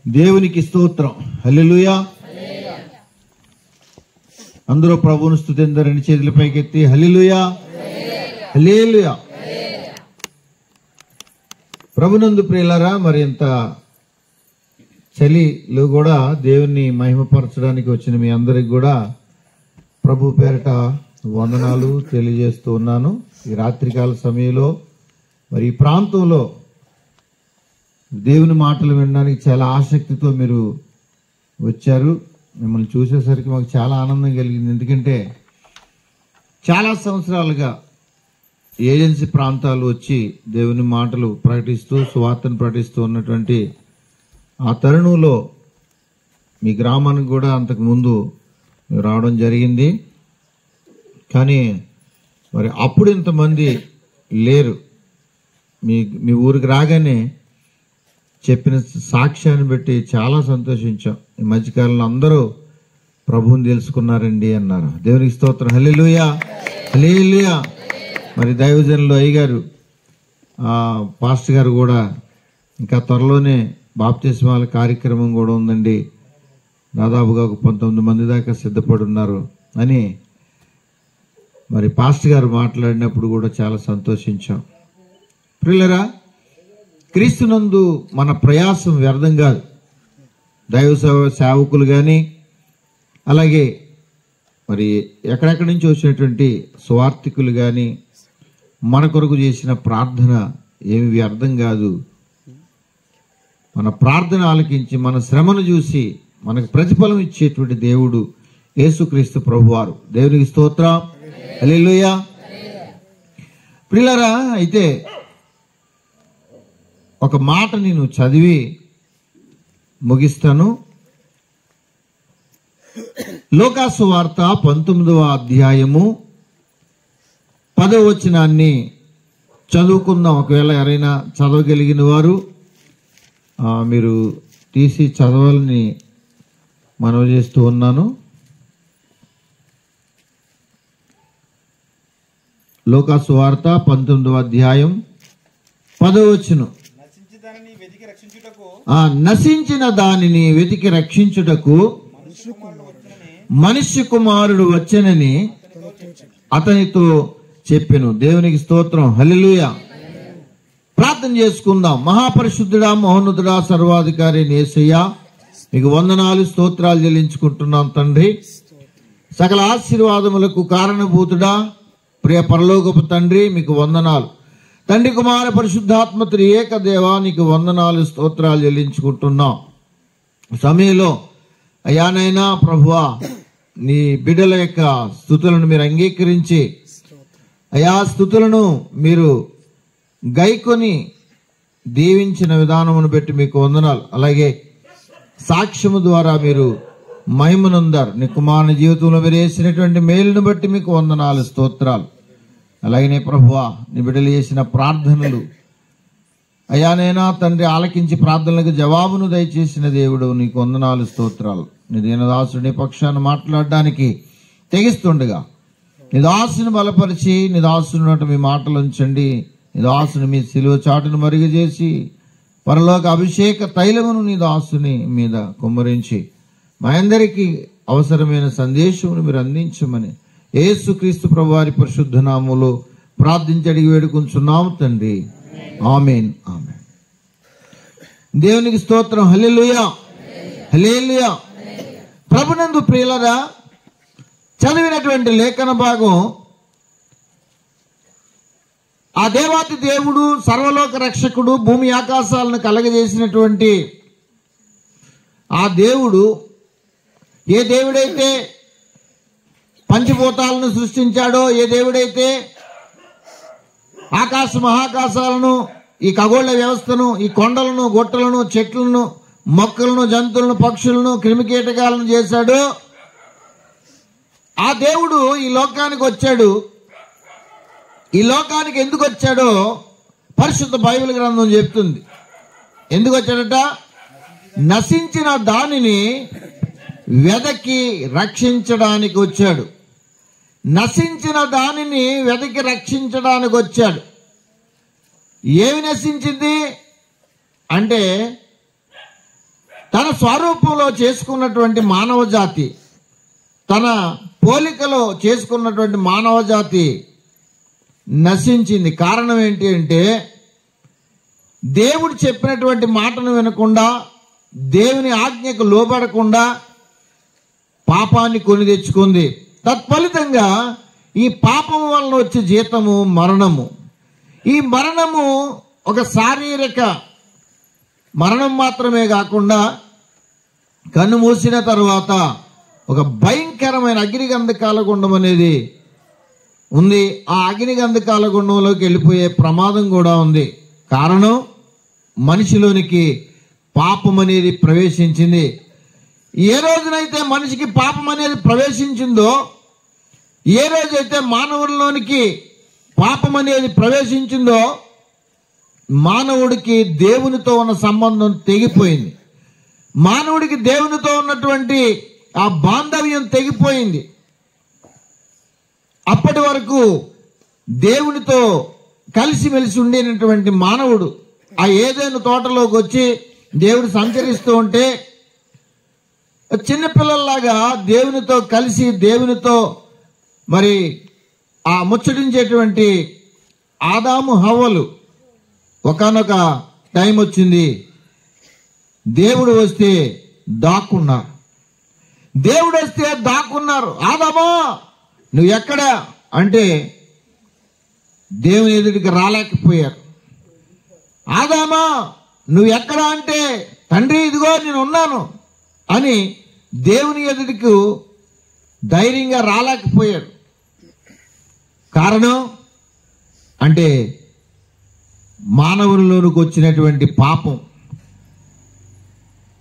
దేవునికి స్తోత్రం. హల్లెలూయా. అందరూ ప్రభువును స్తుతించండి. చేతుల పైకెత్తి హల్లెలూయా, హల్లెలూయా. ప్రభునందు ప్రియులారా, మరి ఇంత చలిలో కూడా దేవుణ్ణి మహిమపరచడానికి వచ్చిన మీ అందరికి కూడా ప్రభు పేరట వందనాలు తెలియజేస్తూ ఉన్నాను. ఈ రాత్రికాల సమయంలో మరి ఈ ప్రాంతంలో దేవుని మాటలు వినడానికి చాలా ఆసక్తితో మీరు వచ్చారు. మిమ్మల్ని చూసేసరికి మాకు చాలా ఆనందం కలిగింది. ఎందుకంటే చాలా సంవత్సరాలుగా ఏజెన్సీ ప్రాంతాలు వచ్చి దేవుని మాటలు ప్రకటిస్తూ సువార్తను ప్రకటిస్తూ ఉన్నటువంటి ఆ తరుణంలో మీ గ్రామానికి కూడా అంతకుముందు రావడం జరిగింది. కానీ మరి అప్పుడు ఇంతమంది లేరు. మీ ఊరికి రాగానే చెప్పిన సాక్ష్యాన్ని బట్టి చాలా సంతోషించాం. ఈ మధ్యకాలంలో అందరూ ప్రభువుని తెలుసుకున్నారండి అన్నారు. దేవునికి స్తోత్రం. హల్లెలూయా, హల్లెలూయా. మరి దైవజనులు అయ్యగారు పాస్టర్ గారు కూడా ఇంకా త్వరలోనే బాప్తిస్మాల కార్యక్రమం కూడా ఉందండి, దాదాపుగా 19 మంది దాకా సిద్ధపడి ఉన్నారు అని మరి పాస్టర్ గారు మాట్లాడినప్పుడు కూడా చాలా సంతోషించాం. ప్రియులరా, క్రీస్తునందు మన ప్రయాసం వ్యర్థం కాదు. దైవ సేవకులు కానీ అలాగే మరి ఎక్కడెక్కడి నుంచి వచ్చినటువంటి స్వార్థికులు కానీ మన కొరకు చేసిన ప్రార్థన ఏమి వ్యర్థం కాదు. మన ప్రార్థన ఆలకించి మన శ్రమను చూసి మనకు ప్రతిఫలం ఇచ్చేటువంటి దేవుడు యేసుక్రీస్తు ప్రభువారు. దేవునికి స్తోత్రం. హల్లెలూయా. ప్రియులారా, అయితే ఒక మాట నేను చదివి ముగిస్తాను. లూకాసు వార్త 19వ అధ్యాయము 10వ వచనాన్ని చదువుకుందాం. ఒకవేళ ఎవరైనా చదవగలిగిన వారు మీరు తీసి చదవాలని మనవి చేస్తూ ఉన్నాను. లూకాసు వార్త 19వ అధ్యాయం 10వ వచనం. నశించిన దానిని వెతికి రక్షించుటకు మనుష్య కుమారుడు వచ్చెనని అతనితో చెప్పెను. దేవునికి స్తోత్రం. హల్లెలూయా. ప్రార్థన చేసుకుందాం. మహాపరిశుద్ధుడా, మహోన్నతుడా, సర్వాధికారి యేసయ్యా, మీకు వందనాలు స్తోత్రాలు చెల్లించుకుంటున్నాం తండ్రి. సకల ఆశీర్వాదములకు కారణభూతుడా, ప్రియ పరలోకపు తండ్రి, మీకు వందనాలు. తండ్రి, కుమార, పరిశుద్ధాత్మతుడు ఏక దేవా, నీకు వందనాలు స్తోత్రాలు చెల్లించుకుంటున్నాం. సమయంలో అయ్యానైనా ప్రభువా, నీ బిడ్డల యొక్క స్తుతులను మీరు అంగీకరించి అయా స్తుతులను మీరు గైకొని దీవించిన విధానమును బట్టి మీకు వందనాలు. అలాగే సాక్ష్యము ద్వారా మీరు మహిమనుందారు. నీ కుమారుని జీవితంలో మీరు వేసినటువంటి మేలును బట్టి మీకు వందనాలు స్తోత్రాలు. అలాగనే ప్రభువా, నీ బిడ్డలు చేసిన ప్రార్థనలు అయానైనా తండ్రి ఆలకించి ప్రార్థనలకు జవాబును దయచేసిన దేవుడు నీకు వందనాలు స్తోత్రాలు. నీ దీనదాసుడి పక్షాన్ని మాట్లాడడానికి తెగిస్తుండగా నీ దాసుని బలపరిచి నీ దాసుని మీ మాటలు ఉంచండి. నీ దాసుని మీ సిలువ చాటును మరుగు చేసి పరలోక అభిషేక తైలమును నీ దాసుని మీద కుమ్మరించి మా అందరికీ అవసరమైన సందేశమును మీరు అందించమని యేసుక్రీస్తు ప్రభువారి పరిశుద్ధ నామములో ప్రార్థించి అడిగి వేడుకుంటున్నాము తండ్రి. ఆమేన్, ఆమేన్. దేవునికి స్తోత్రం. హల్లెలూయా, హల్లెలూయా. ప్రభునందు ప్రియులారా, చదివినటువంటి లేఖన భాగం ఆ దేవాతి దేవుడు, సర్వలోక రక్షకుడు, భూమి ఆకాశాలను కలగజేసినటువంటి ఆ దేవుడు, ఏ దేవుడైతే పంచభూతాలను సృష్టించాడో, ఏ దేవుడైతే ఆకాశ మహాకాశాలను, ఈ ఖగోళ వ్యవస్థను, ఈ కొండలను, గుట్టలను, చెట్లను, మొక్కలను, జంతువులను, పక్షులను, క్రిమికీటకాలను చేశాడో ఆ దేవుడు ఈ లోకానికి వచ్చాడు. ఈ లోకానికి ఎందుకు వచ్చాడో పరిశుద్ధ బైబిల్ గ్రంథం చెప్తుంది. ఎందుకు వచ్చాడట? నశించిన దానిని వెదకి రక్షించడానికి వచ్చాడు. నశించిన దానిని వెదకి రక్షించడానికి వచ్చాడు. ఏమి నశించింది అంటే తన స్వరూపంలో చేసుకున్నటువంటి మానవ జాతి, తన పోలికలో చేసుకున్నటువంటి మానవ జాతి నశించింది. కారణం ఏంటి అంటే దేవుడు చెప్పినటువంటి మాటను వినకుండా, దేవుని ఆజ్ఞకు లోబడకుండా పాపాన్ని కొని తెచ్చుకుంది. తత్ఫలితంగా ఈ పాపం వలన వచ్చే జీతము మరణము. ఈ మరణము ఒక శారీరక మరణం మాత్రమే కాకుండా కన్ను మూసిన తర్వాత ఒక భయంకరమైన అగ్నిగంధకాల గుండం అనేది ఉంది. ఆ అగ్నిగంధకాల గుండంలోకి వెళ్ళిపోయే ప్రమాదం కూడా ఉంది. కారణం, మనిషిలోనికి పాపం అనేది ప్రవేశించింది. ఏ రోజునైతే మనిషికి పాపం అనేది ప్రవేశించిందో, ఏ రోజైతే మానవుల్లోనికి పాపం అనేది ప్రవేశించిందో, మానవుడికి దేవునితో ఉన్న సంబంధం తెగిపోయింది. మానవుడికి దేవునితో ఉన్నటువంటి ఆ బాంధవ్యం తెగిపోయింది. అప్పటి వరకు దేవునితో కలిసిమెలిసి ఉండేటటువంటి మానవుడు ఆ ఏదైనా తోటలోకి వచ్చి దేవుడు సంచరిస్తూ ఉంటే చిన్నపిల్లల్లాగా దేవునితో కలిసి, దేవునితో మరి ఆ ముచ్చటించేటువంటి ఆదాము హవ్వలు ఒకానొక టైం వచ్చింది, దేవుడు వస్తే దాక్కున్నారు. దేవుడు వస్తే దాక్కున్నారు. ఆదామా నువ్వు ఎక్కడ అంటే దేవుని ఎదుటికి రాలేకపోయారు. ఆదామా నువ్వు ఎక్కడ అంటే తండ్రి ఇదిగో నేను ఉన్నాను అని దేవుని ఎదుటికి ధైర్యంగా రాలేకపోయారు. కారణం అంటే మానవునిలోనికి వచ్చినటువంటి పాపం.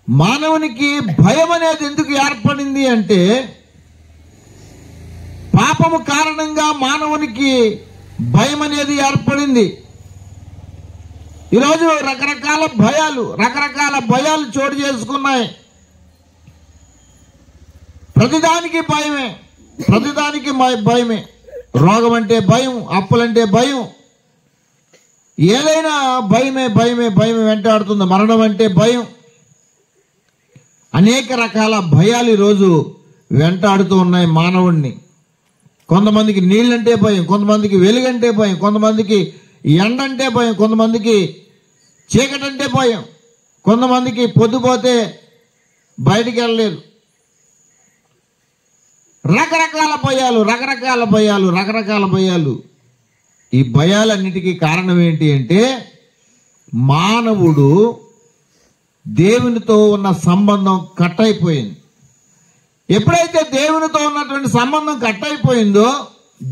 మానవునికి భయం అనేది ఎందుకు ఏర్పడింది అంటే పాపము కారణంగా మానవునికి భయం అనేది ఏర్పడింది. ఈరోజు రకరకాల భయాలు చోటు చేసుకున్నాయి. ప్రతిదానికి భయమే, ప్రతిదానికి భయమే. రోగం అంటే భయం, అప్పులంటే భయం, ఏదైనా భయమే వెంటాడుతుంది. మరణం అంటే భయం. అనేక రకాల భయాలు ఈరోజు వెంటాడుతూ ఉన్నాయి మానవుణ్ణి. కొంతమందికి నీళ్ళంటే భయం, కొంతమందికి వెలుగంటే భయం, కొంతమందికి ఎండంటే భయం, కొంతమందికి చీకటంటే భయం, కొంతమందికి పొద్దుపోతే బయటికి వెళ్ళలేరు. రకరకాల భయాలు. ఈ భయాలన్నిటికీ కారణం ఏంటి అంటే మానవుడు దేవునితో ఉన్న సంబంధం కట్ అయిపోయింది. ఎప్పుడైతే దేవునితో ఉన్నటువంటి సంబంధం కట్ అయిపోయిందో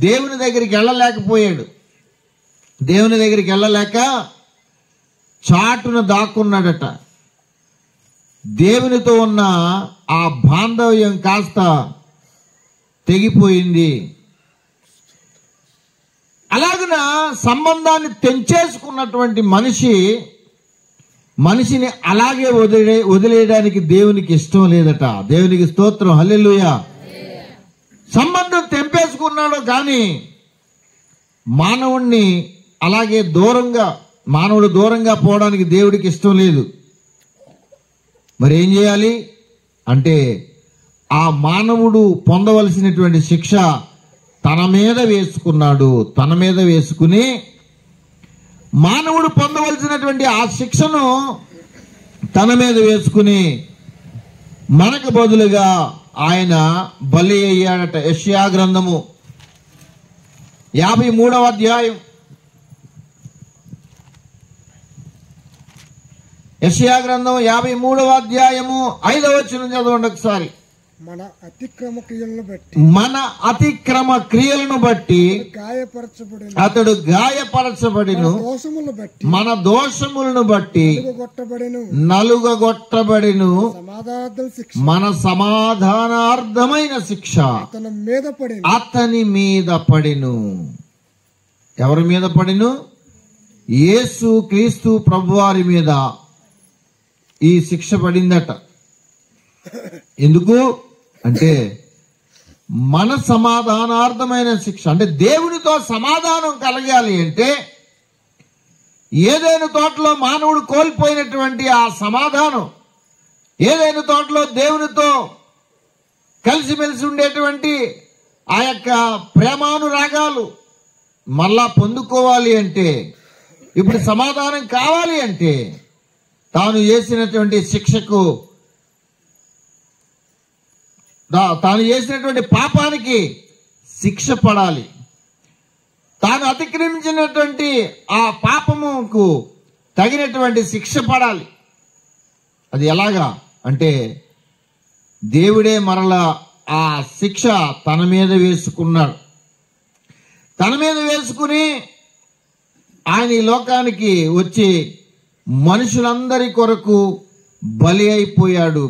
దేవుని దగ్గరికి వెళ్ళలేకపోయాడు. దేవుని దగ్గరికి వెళ్ళలేక చాటున దాక్కున్నాడట. దేవునితో ఉన్న ఆ బాంధవ్యం కాస్త తెగిపోయింది. అలాగన సంబంధాన్ని తెంచేసుకున్నటువంటి మనిషిని అలాగే వదిలేయడానికి దేవునికి ఇష్టం లేదట. దేవునికి స్తోత్రం, హల్లెలూయా. సంబంధం తెంపేసుకున్నాడు కానీ మానవుణ్ణి అలాగే మానవుడు దూరంగా పోవడానికి దేవుడికి ఇష్టం లేదు. మరి ఏం చేయాలి అంటే ఆ మానవుడు పొందవలసినటువంటి శిక్ష తన మీద వేసుకుని మానవుడు పొందవలసినటువంటి ఆ శిక్షను తన మీద వేసుకుని మనకు బదులుగా ఆయన బలి అయ్యాడట. యెషయా గ్రంథము 53వ అధ్యాయం, యెషయా గ్రంథం 53వ అధ్యాయము 5వ వచనం చదవండి ఒకసారి. మన అతిక్రమ క్రియలను బట్టి అతడు గాయపరచబడిను, మన దోషములను బట్టి నలుగగొట్టబడిను, మన సమాధానార్థమైన శిక్ష అతని మీద పడిను. ఎవరి మీద పడిను? యేసు క్రీస్తు ప్రభువారి మీద ఈ శిక్ష పడిందట. ఎందుకు అంటే మన సమాధానార్థమైన శిక్ష. అంటే దేవునితో సమాధానం కలగాలి అంటే ఏదైనా తోటలో మానవుడు కోల్పోయినటువంటి ఆ సమాధానం, ఏదైనా తోటలో దేవునితో కలిసిమెలిసి ఉండేటువంటి ఆ యొక్క ప్రేమానురాగాలు మళ్ళా పొందుకోవాలి అంటే, ఇప్పుడు సమాధానం కావాలి అంటే, తాను చేసినటువంటి శిక్షకు, తాను చేసినటువంటి పాపానికి శిక్ష పడాలి. తాను అతిక్రమించినటువంటి ఆ పాపముకు తగినటువంటి శిక్ష పడాలి. అది ఎలాగా అంటే, దేవుడే మరలా ఆ శిక్ష తన మీద వేసుకున్నాడు. తన మీద వేసుకుని ఆయన ఈ లోకానికి వచ్చి మనుషులందరి కొరకు బలి అయిపోయాడు.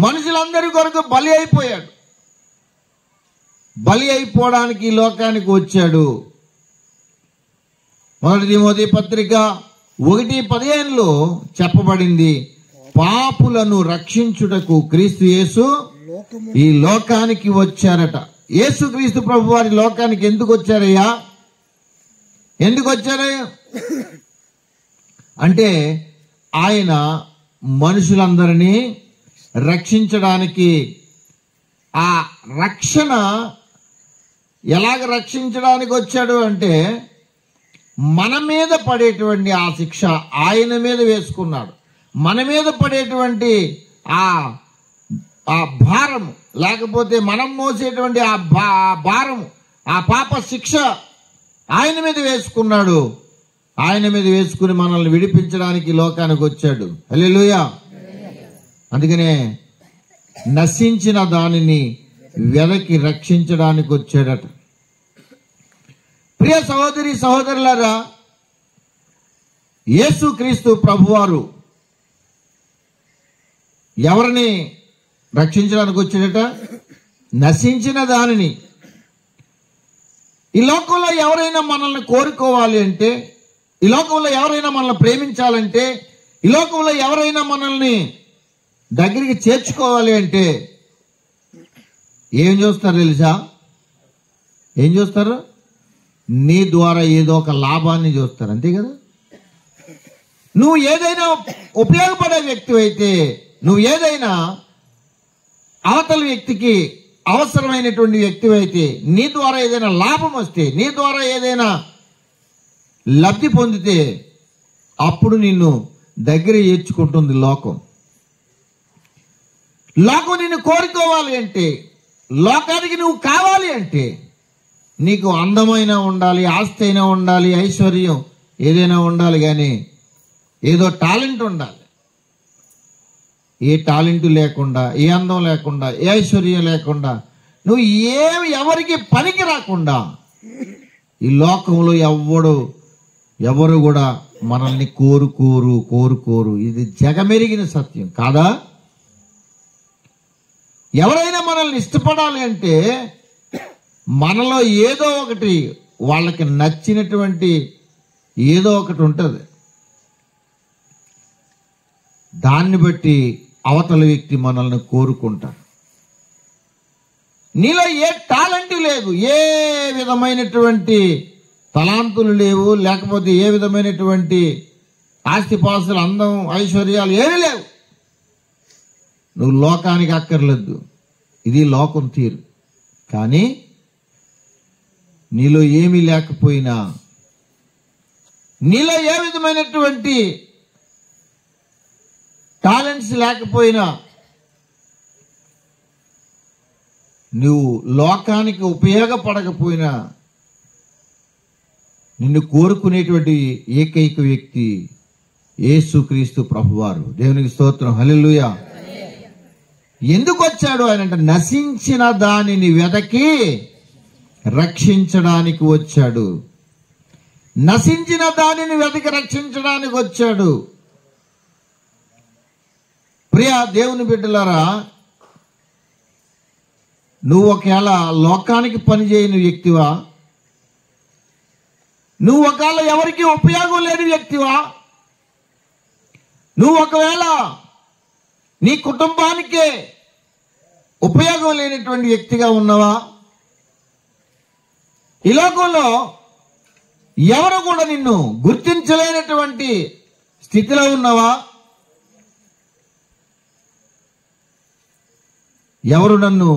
మనుషులందరి కొరకు బలి అయిపోయాడు. బలి అయిపోవడానికి ఈ లోకానికి వచ్చాడు. మొదటి తిమోతి పత్రిక 1:15 చెప్పబడింది, పాపులను రక్షించుటకు క్రీస్తు యేసు ఈ లోకానికి వచ్చారట. యేసు క్రీస్తు ప్రభు వారి లోకానికి ఎందుకు వచ్చారయ్యా? ఎందుకు వచ్చారయ్యా అంటే, ఆయన మనుషులందరినీ రక్షించడానికి, ఆ రక్షణ ఎలాగ రక్షించడానికి వచ్చాడు అంటే, మన మీద పడేటువంటి ఆ శిక్ష ఆయన మీద వేసుకున్నాడు. మన మీద పడేటువంటి ఆ భారము, లేకపోతే మనం మోసేటువంటి ఆ భారము, ఆ పాప శిక్ష ఆయన మీద వేసుకున్నాడు. ఆయన మీద వేసుకుని మనల్ని విడిపించడానికి లోకానికి వచ్చాడు. హల్లెలూయా. అందుకనే నశించిన దానిని వెదకి రక్షించడానికి వచ్చాడట. ప్రియ సహోదరి సహోదరులారా, యేసుక్రీస్తు ప్రభువారు ఎవరిని రక్షించడానికి వచ్చాడట? నశించిన దానిని. ఈ లోకంలో ఎవరైనా మనల్ని కోరుకోవాలి అంటే, ఈ లోకంలో ఎవరైనా మనల్ని ప్రేమించాలంటే, ఈ లోకంలో ఎవరైనా మనల్ని దగ్గరికి చేర్చుకోవాలి అంటే ఏం చూస్తారు తెలుసా? ఏం చూస్తారు? నీ ద్వారా ఏదో ఒక లాభాన్ని చూస్తారు, అంతే కదా. నువ్వు ఏదైనా ఉపయోగపడే వ్యక్తి అయితే, నువ్వు ఏదైనా అవతల వ్యక్తికి అవసరమైనటువంటి వ్యక్తి అయితే, నీ ద్వారా ఏదైనా లాభం వస్తే, నీ ద్వారా ఏదైనా లబ్ధి పొందితే, అప్పుడు నిన్ను దగ్గర చేర్చుకుంటుంది లోకం. లోకం నిన్ను కోరుకోవాలి అంటే, లోకానికి నువ్వు కావాలి అంటే, నీకు అందమైనా ఉండాలి, ఆస్తి అయినా ఉండాలి, ఐశ్వర్యం ఏదైనా ఉండాలి, కానీ ఏదో టాలెంట్ ఉండాలి. ఏ టాలెంట్ లేకుండా, ఏ అందం లేకుండా, ఏ ఐశ్వర్యం లేకుండా, నువ్వు ఎవరికి పనికి రాకుండా ఈ లోకంలో ఎవరు కూడా మనల్ని కోరుకోరు. ఇది జగమెరిగిన సత్యం కాదా? ఎవరైనా మనల్ని ఇష్టపడాలి అంటే మనలో ఏదో ఒకటి, వాళ్ళకి నచ్చినటువంటి ఏదో ఒకటి ఉంటుంది. దాన్ని బట్టి అవతల వ్యక్తి మనల్ని కోరుకుంటారు. నీలో ఏ టాలెంట్ లేదు, ఏ విధమైనటువంటి తలాంతులు లేవు, లేకపోతే ఏ విధమైనటువంటి ఆస్తిపాస్తులు, అందం, ఐశ్వర్యాలు ఏమీ లేవు, నువ్వు లోకానికి అక్కర్లేదు. ఇది లోకం తీరు. కానీ నీలో ఏమీ లేకపోయినా, నీలో ఏ విధమైనటువంటి టాలెంట్స్ లేకపోయినా, నువ్వు లోకానికి ఉపయోగపడకపోయినా, నిన్ను కోరుకునేటువంటి ఏకైక వ్యక్తి యేసుక్రీస్తు ప్రభువారు. దేవునికి స్తోత్రం. హల్లెలూయా. ఎందుకు వచ్చాడు ఆయన అంటే, నశించిన దానిని వెదకి రక్షించడానికి వచ్చాడు. నశించిన దానిని వెదకి రక్షించడానికి వచ్చాడు. ప్రియ దేవుని బిడ్డలారా, నువ్వు ఒకవేళ లోకానికి పనిచేయని వ్యక్తివా, నువ్వు ఒకవేళ ఎవరికి ఉపయోగం లేని వ్యక్తివా, నువ్వు ఒకవేళ నీ కుటుంబానికే ఉపయోగం లేనటువంటి వ్యక్తిగా ఉన్నావా, ఈ లోకంలో ఎవరు కూడా నిన్ను గుర్తించలేనటువంటి స్థితిలో ఉన్నావా, ఎవరు నన్ను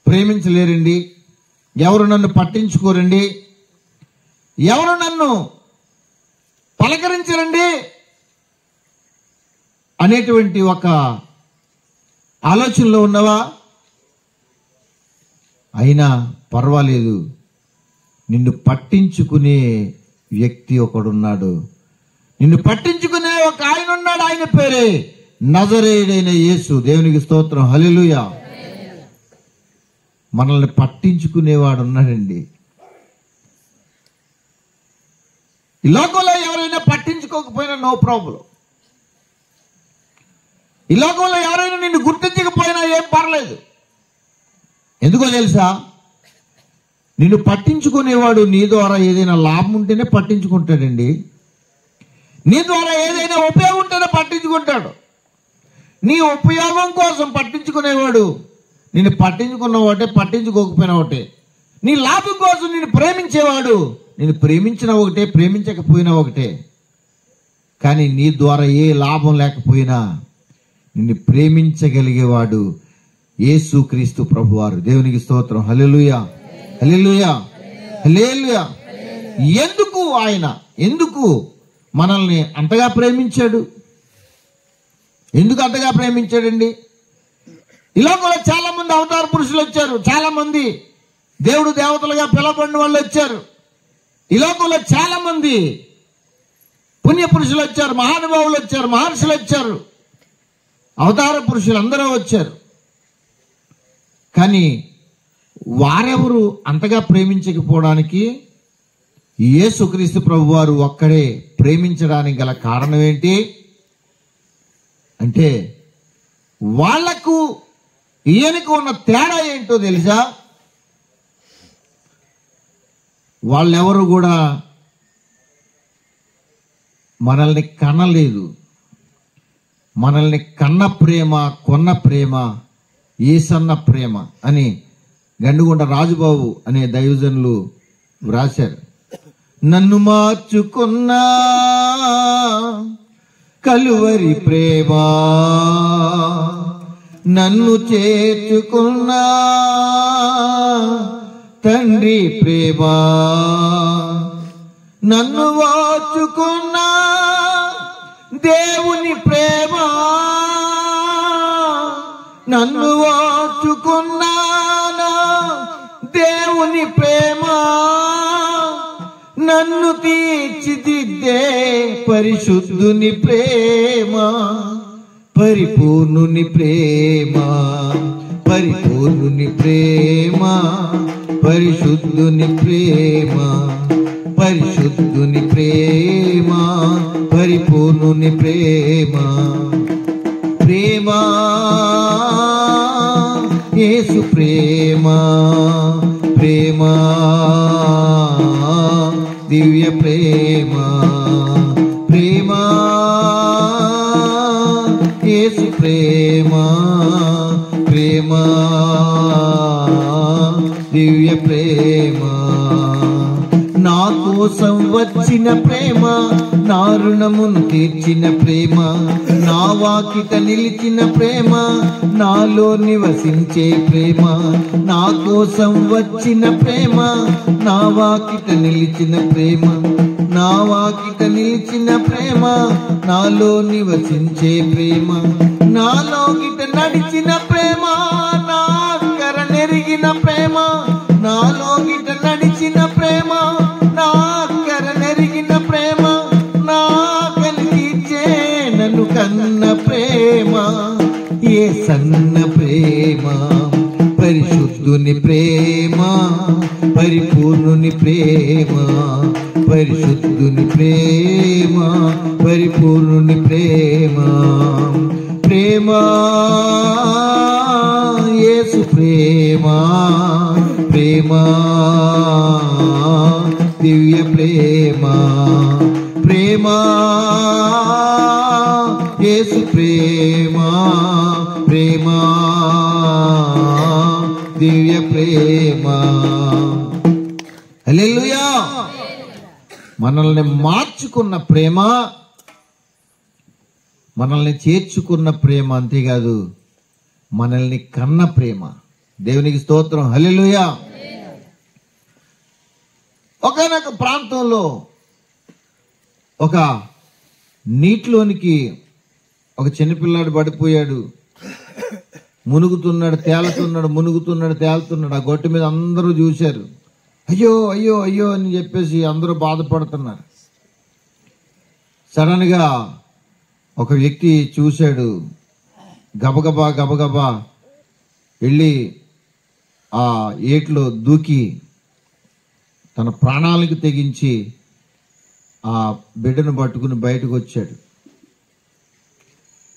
ప్రేమించలేరండి, ఎవరు నన్ను పట్టించుకోరండి, ఎవరు నన్ను పలకరించరండి అనేటువంటి ఒక ఆలోచనలో ఉన్నవా? అయినా పర్వాలేదు, నిన్ను పట్టించుకునే వ్యక్తి ఒకడున్నాడు. నిన్ను పట్టించుకునే ఒక ఆయన ఉన్నాడు. ఆయన పేరే నజరేయుడైన యేసు. దేవునికి స్తోత్రం, హల్లెలూయా. మనల్ని పట్టించుకునేవాడు ఉన్నాడండి. ఈ లోకంలో ఎవరైనా పట్టించుకోకపోయినా నో ప్రాబ్లం. ఈ లోకంలో ఎవరైనా నిన్ను గుర్తించకపోయినా ఏం పర్లేదు. ఎందుకో తెలుసా? నిన్ను పట్టించుకునేవాడు నీ ద్వారా ఏదైనా లాభం ఉంటేనే పట్టించుకుంటాడండి. నీ ద్వారా ఏదైనా ఉపయోగం ఉంటేనే పట్టించుకుంటాడు. నీ ఉపయోగం కోసం పట్టించుకునేవాడు నిన్ను పట్టించుకున్న ఒకటే, పట్టించుకోకపోయినా ఒకటే. నీ లాభం కోసం నిన్ను ప్రేమించేవాడు నిన్ను ప్రేమించిన ఒకటే, ప్రేమించకపోయినా ఒకటే. కానీ నీ ద్వారా ఏ లాభం లేకపోయినా నిన్ను ప్రేమించగలిగేవాడు యేసుక్రీస్తు ప్రభువారు. దేవునికి స్తోత్రం, హల్లెలూయా, హల్లెలూయా, హల్లెలూయా. ఎందుకు మనల్ని అంతగా ప్రేమించాడు? ఎందుకు అంతగా ప్రేమించాడండి? ఈ లోకంలో చాలా మంది అవతార పురుషులు వచ్చారు, చాలా మంది దేవుడు దేవతలుగా పిలవబడిన వాళ్ళు వచ్చారు. ఈ లోకంలో చాలా మంది పుణ్య పురుషులు వచ్చారు, మహానుభావులు వచ్చారు, మహర్షులు వచ్చారు, అవతార పురుషులు అందరూ వచ్చారు. కానీ వారెవరు అంతగా ప్రేమించకపోవడానికి యేసుక్రీస్తు ప్రభువారు ఒక్కడే ప్రేమించడానికి గల కారణం ఏంటి అంటే, వాళ్లకు ఈయనకు ఉన్న తేడా ఏంటో తెలుసా? వాళ్ళెవరు కూడా మనల్ని కనలేదు. మనల్ని కన్న ప్రేమ, కొన్న ప్రేమ, ఏసన్న ప్రేమ అని గండుగొండ రాజుబాబు అనే దైవజనులు వ్రాశారు. నన్ను మార్చుకున్నా కలువరి ప్రేమ, నన్ను చేర్చుకున్నా తండ్రి ప్రేమ, నన్ను వాచుకున్నా దేవుని ప్రేమ, నన్ను వాచుకున్నా దేవుని ప్రేమ, నన్ను తీర్చిదిద్దే పరిశుద్ధుని ప్రేమ, పరిపూర్ణుని ప్రేమ, పరిపూర్ణుని ప్రేమ, పరిశుద్ధుని ప్రేమ, పరిశుద్ధుని ప్రేమ, పరిపూర్ణుని ప్రేమ. ప్రేమ యేసు ప్రేమ, ప్రేమ దివ్య ప్రేమ, ప్రేమ యేసు ప్రేమ, ప్రేమ దివ్య ప్రేమ. నా కోసం వచ్చిన ప్రేమ, నా రుణమును తీర్చిన ప్రేమ, నా వాకిట నిలిచిన ప్రేమ, నాలో నివసించే ప్రేమ. నా కోసం వచ్చిన ప్రేమ, నా వాకిట నిలిచిన ప్రేమ, నా వాకిట నిలిచిన ప్రేమ, నాలో నివసించే ప్రేమ, నాలో గిట నడిచిన ప్రేమ, నా కర నెరిగిన ప్రేమ, నాలో గిట నడిచిన ప్రేమ, నా కర నెరిగిన ప్రేమ, నా కలిగిచ్చే నన్ను కన్న ప్రేమ, ఏ సన్న ప్రేమ, పరిశుద్ధుని ప్రేమ, పరిపూర్ణుని ప్రేమ, పరిశుద్ధుని ప్రేమ, పరిపూర్ణుని ప్రేమ. ప్రేమ యేసు ప్రేమ, ప్రేమ దివ్య ప్రేమ, ప్రేమ యేసు ప్రేమ, ప్రేమ దివ్య ప్రేమ. హల్లెలూయా. మనల్ని మార్చుకున్న ప్రేమ, మనల్ని చేర్చుకున్న ప్రేమ, అంతేకాదు మనల్ని కన్న ప్రేమ. దేవునికి స్తోత్రం, హల్లెలూయా. ఒకానొక ప్రాంతంలో ఒక నీటిలోనికి ఒక చిన్నపిల్లాడు పడిపోయాడు. మునుగుతున్నాడు, తేలుతున్నాడు, మునుగుతున్నాడు, తేలుతున్నాడు. ఆ గొట్టు మీద అందరూ చూశారు. అయ్యో అయ్యో అయ్యో అని చెప్పేసి అందరూ బాధపడుతున్నారు. సడన్ గా ఒక వ్యక్తి చూశాడు. గబగబా గబగబా వెళ్ళి ఆ ఏట్లో దూకి తన ప్రాణాలకు తెగించి ఆ బిడ్డను పట్టుకుని బయటకు వచ్చాడు.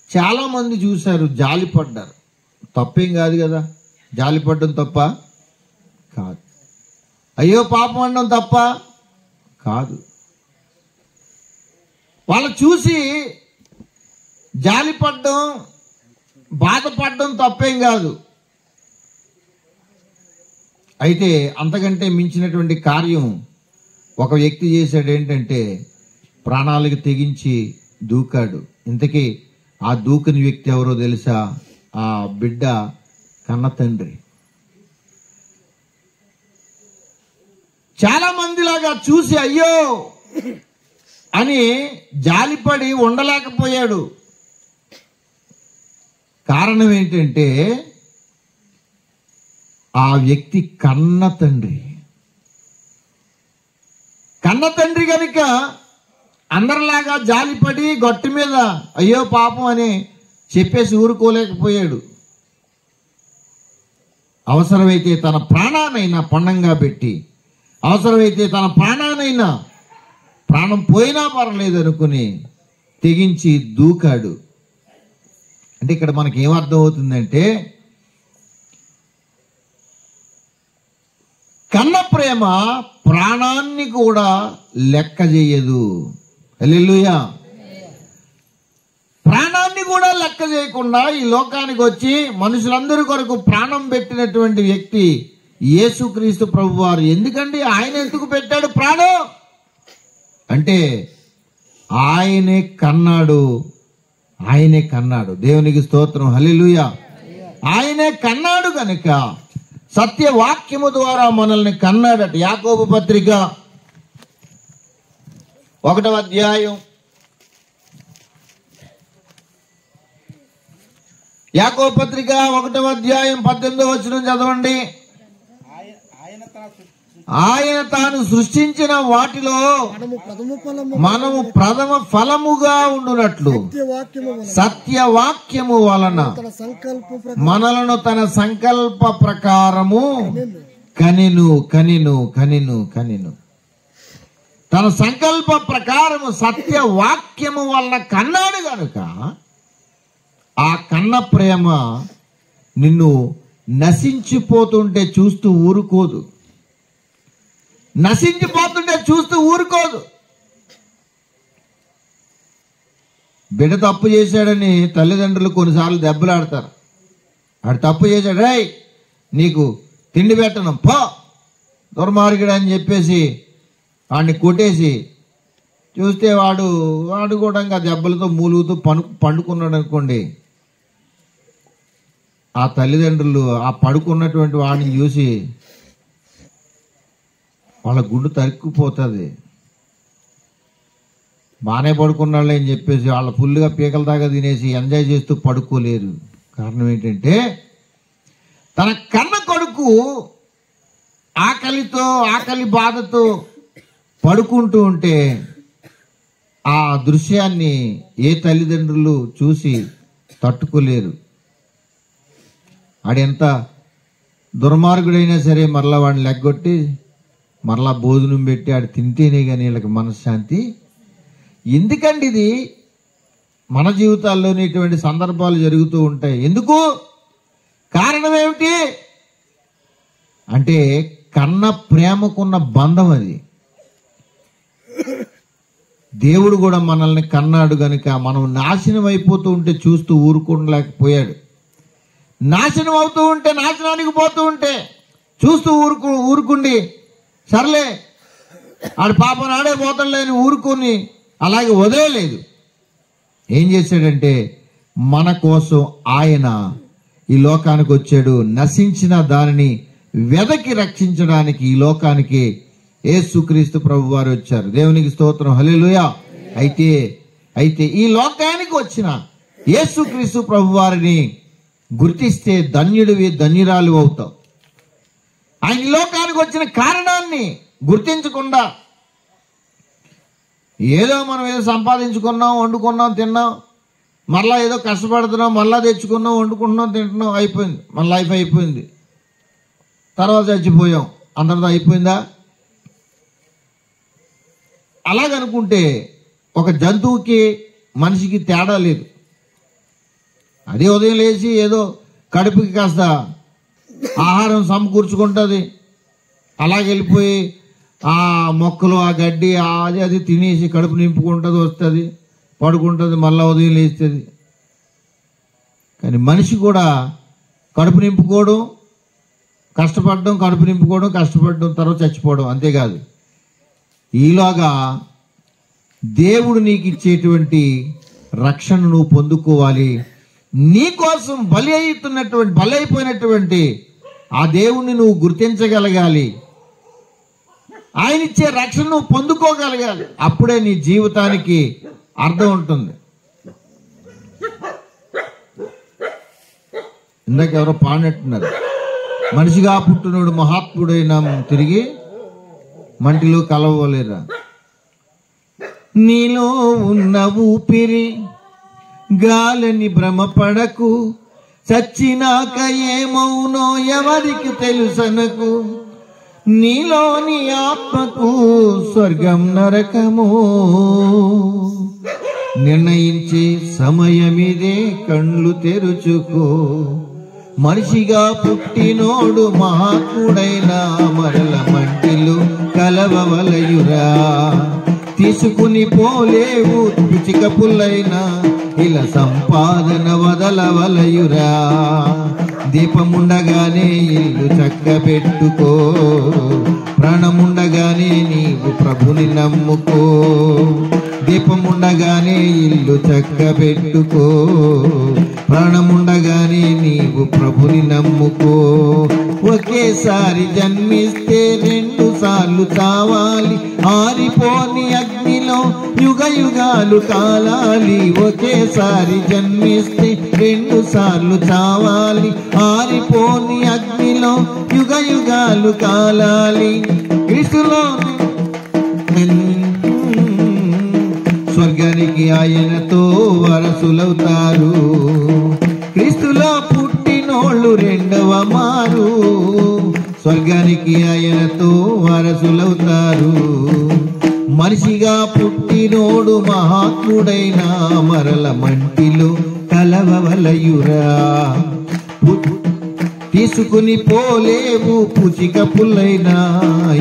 చాలా మంది చూశారు, జాలిపడ్డారు. తప్పేం కాదు కదా, జాలిపడ్డం తప్ప కాదు. అయ్యో పాపం అనడం తప్ప కాదు. వాళ్ళు చూసి జాలిపడ్డం, బాధపడడం తప్పేం కాదు. అయితే అంతకంటే మించినటువంటి కార్యం ఒక వ్యక్తి చేశాడు. ఏంటంటే ప్రాణాలకు తెగించి దూకాడు. ఇంతకీ ఆ దూకని వ్యక్తి ఎవరో తెలుసా? ఆ బిడ్డ కన్న తండ్రి. చాలా మందిలాగా చూసి అయ్యో అని జాలిపడి ఉండలేకపోయాడు. కారణం ఏంటంటే ఆ వ్యక్తి కన్న తండ్రి. కన్న తండ్రి కనుక అందరిలాగా జాలిపడి గొట్టు మీద అయ్యో పాపం అని చెప్పేసి ఊరుకోలేకపోయాడు. అవసరమైతే తన ప్రాణానైనా పణంగా పెట్టి, అవసరమైతే తన ప్రాణానైనా, ప్రాణం పోయినా పర్లేదు అనుకుని తెగించి దూకాడు. అంటే ఇక్కడ మనకి ఏమర్థం అవుతుందంటే కన్న ప్రేమ ప్రాణాన్ని కూడా లెక్క చేయదు. హల్లెలూయా. ప్రాణాన్ని కూడా లెక్క చేయకుండా ఈ లోకానికి వచ్చి మనుషులందరి కొరకు ప్రాణం పెట్టినటువంటి వ్యక్తి యేసుక్రీస్తు ప్రభువారు. ఎందుకండి ఆయన ఎందుకు పెట్టాడు ప్రాణం అంటే ఆయనే కన్నాడు. ఆయనే కన్నాడు. దేవునికి స్తోత్రం, హల్లెలూయా. ఆయనే కన్నాడు కనుక సత్యవాక్యము ద్వారా మనల్ని కన్నాడట. యాకోబు పత్రిక 1వ అధ్యాయం, యాకోబు పత్రిక 1వ అధ్యాయం 18వ వచనం చదవండి. ఆయన తాను సృష్టించిన వాటిలో మనము ప్రథమ ఫలముగా ఉండునట్లు సత్యవాక్యము వలన మనలను తన సంకల్ప ప్రకారము కనెను కనెను కనెను కనెను. తన సంకల్ప ప్రకారము సత్యవాక్యము వలన కన్నాడు గనుక ఆ కన్న ప్రేమ నిన్ను నశించిపోతుంటే చూస్తూ ఊరుకోదు. నశించిపోతుంటే చూస్తూ ఊరుకోదు. బిడ్డ తప్పు చేశాడని తల్లిదండ్రులు కొన్నిసార్లు దెబ్బలాడతారు. వాడు తప్పు చేశాడు, రేయ్ నీకు తిండి పెట్టను పో దుర్మార్గుడు అని చెప్పేసి వాడిని కొట్టేసి చూస్తే వాడు కూడా ఇంకా దెబ్బలతో మూలుగుతూ పండుకున్నాడు అనుకోండి. ఆ తల్లిదండ్రులు ఆ పడుకున్నటువంటి వాడిని చూసి వాళ్ళ గుండు తరుక్కుపోతుంది. బాగానే పడుకున్నాళ్ళే అని చెప్పేసి వాళ్ళ ఫుల్గా పీకల దాకా తినేసి ఎంజాయ్ చేస్తూ పడుకోలేరు. కారణం ఏంటంటే తన కన్న కొడుకు ఆకలి బాధతో పడుకుంటూ ఉంటే ఆ దృశ్యాన్ని ఏ తల్లిదండ్రులు చూసి తట్టుకోలేరు. ఆడెంత దుర్మార్గుడైనా సరే మరలా వాడిని లెగ్గొట్టి మరలా భోజనం పెట్టి ఆడు తింటేనే కానీ వీళ్ళకి మనశ్శాంతి. ఎందుకండి ఇది మన జీవితాల్లోనే ఇటువంటి సందర్భాలు జరుగుతూ ఉంటాయి. ఎందుకు? కారణం ఏమిటి అంటే కన్న ప్రేమకున్న బంధం అది. దేవుడు కూడా మనల్ని కన్నాడు గనుక మనం నాశనం అయిపోతూ ఉంటే చూస్తూ ఊరుకోలేకపోయాడు. నాశనం అవుతూ ఉంటే, నాశనానికి పోతూ ఉంటే చూస్తూ ఊరుకుండి సర్లే ఆడు పాపం ఆడే పోతాడులేని ఊరుకొని అలాగే వదిలేదు. ఏం చేశాడంటే మన కోసం ఆయన ఈ లోకానికి వచ్చాడు. నశించిన దానిని వెదకి రక్షించడానికి ఈ లోకానికి యేసుక్రీస్తు ప్రభు వారు వచ్చారు. దేవునికి స్తోత్రం, హల్లెలూయా. అయితే ఈ లోకానికి వచ్చిన యేసుక్రీస్తు ప్రభు వారిని గుర్తిస్తే ధన్యుడివి, ధన్యురాలు అవుతావు. ఆయన ఈ లోకానికి వచ్చిన కారణాన్ని గుర్తించకుండా ఏదో మనం ఏదో సంపాదించుకున్నాం, వండుకున్నాం, తిన్నాం, మళ్ళా ఏదో కష్టపడుతున్నాం, మళ్ళా తెచ్చుకున్నాం, వండుకుంటున్నాం, తింటున్నాం, అయిపోయింది, మన లైఫ్ అయిపోయింది, తర్వాత చచ్చిపోయాం, అందరితో అయిపోయిందా? అలాగనుకుంటే ఒక జంతువుకి మనిషికి తేడా లేదు. అదే ఉదయం లేచి ఏదో కడుపుకి కాస్త ఆహారం సమకూర్చుకుంటుంది, అలాగెళ్ళిపోయి ఆ మొక్కలు, ఆ గడ్డి, అది తినేసి కడుపు నింపుకుంటుంది, వస్తుంది, పడుకుంటుంది, మళ్ళీ ఉదయం లేస్తుంది. కానీ మనిషి కూడా కడుపు నింపుకోవడం, కష్టపడడం, కడుపు నింపుకోవడం, కష్టపడడం, తర్వాత చచ్చిపోవడం, అంతేకాదు. ఈలోగా దేవుడు నీకు ఇచ్చేటువంటి రక్షణ నువ్వు పొందుకోవాలి. నీకోసం బలి అయిపోయినటువంటి ఆ దేవుణ్ణి నువ్వు గుర్తించగలగాలి. ఆయన ఇచ్చే రక్షణ నువ్వు పొందుకోగలగాలి. అప్పుడే నీ జీవితానికి అర్థం ఉంటుంది. ఇందాక ఎవరో పాడినట్టున్నారు, మనిషిగా పుట్టినోడు మహాత్ముడైనా తిరిగి మంటిలో కలవలేరా. నీలో ఉన్న ఊపిరి గాలిని భ్రమపడకు, చచ్చినాక ఏమవునో ఎవరికి తెలుసనకు, నీలోని ఆత్మకు స్వర్గం నరకము నిర్ణయించే సమయమిదే, కళ్ళు తెరుచుకో. మనిషిగా పుట్టినోడు మహాత్ముడైన మరల మంటిలో కలవవలయురా. తీసుకుని పోలేవు పిచ్చిక పుల్లైనా, ఇలా సంపాదన వదలవలయురా. దీపముండగానే ఇల్లు చక్క పెట్టుకో, ప్రాణముండగానే నీవు ప్రభుని నమ్ముకో. దీపముండగానే ఇల్లు చక్క పెట్టుకో, ప్రాణముండగానే నీవు ప్రభుని నమ్ముకో. ఒకేసారి జన్మిస్తే 2 సార్లు చావాలి, ఆరిపోని అగ్నిలో యుగ యుగాలు కాలాలి. ఒకేసారి జన్మిస్తే 2 సార్లు చావాలి, ఆరిపోని అగ్నిలో యుగ యుగాలు కాలాలి. క్రీస్తులో స్వర్గానికి ఆయనతో వారసులవుతారు. క్రీస్తులో పుట్టినోళ్ళు రెండవ మారు స్వర్గానికి ఆయనతో వారసులవుతారు. మనిషిగా పుట్టినోడు మహాత్ముడైన మరల మంటిలో కలవవలయురా. తీసుకుని పోలేవు పుచిక పుల్లైనా,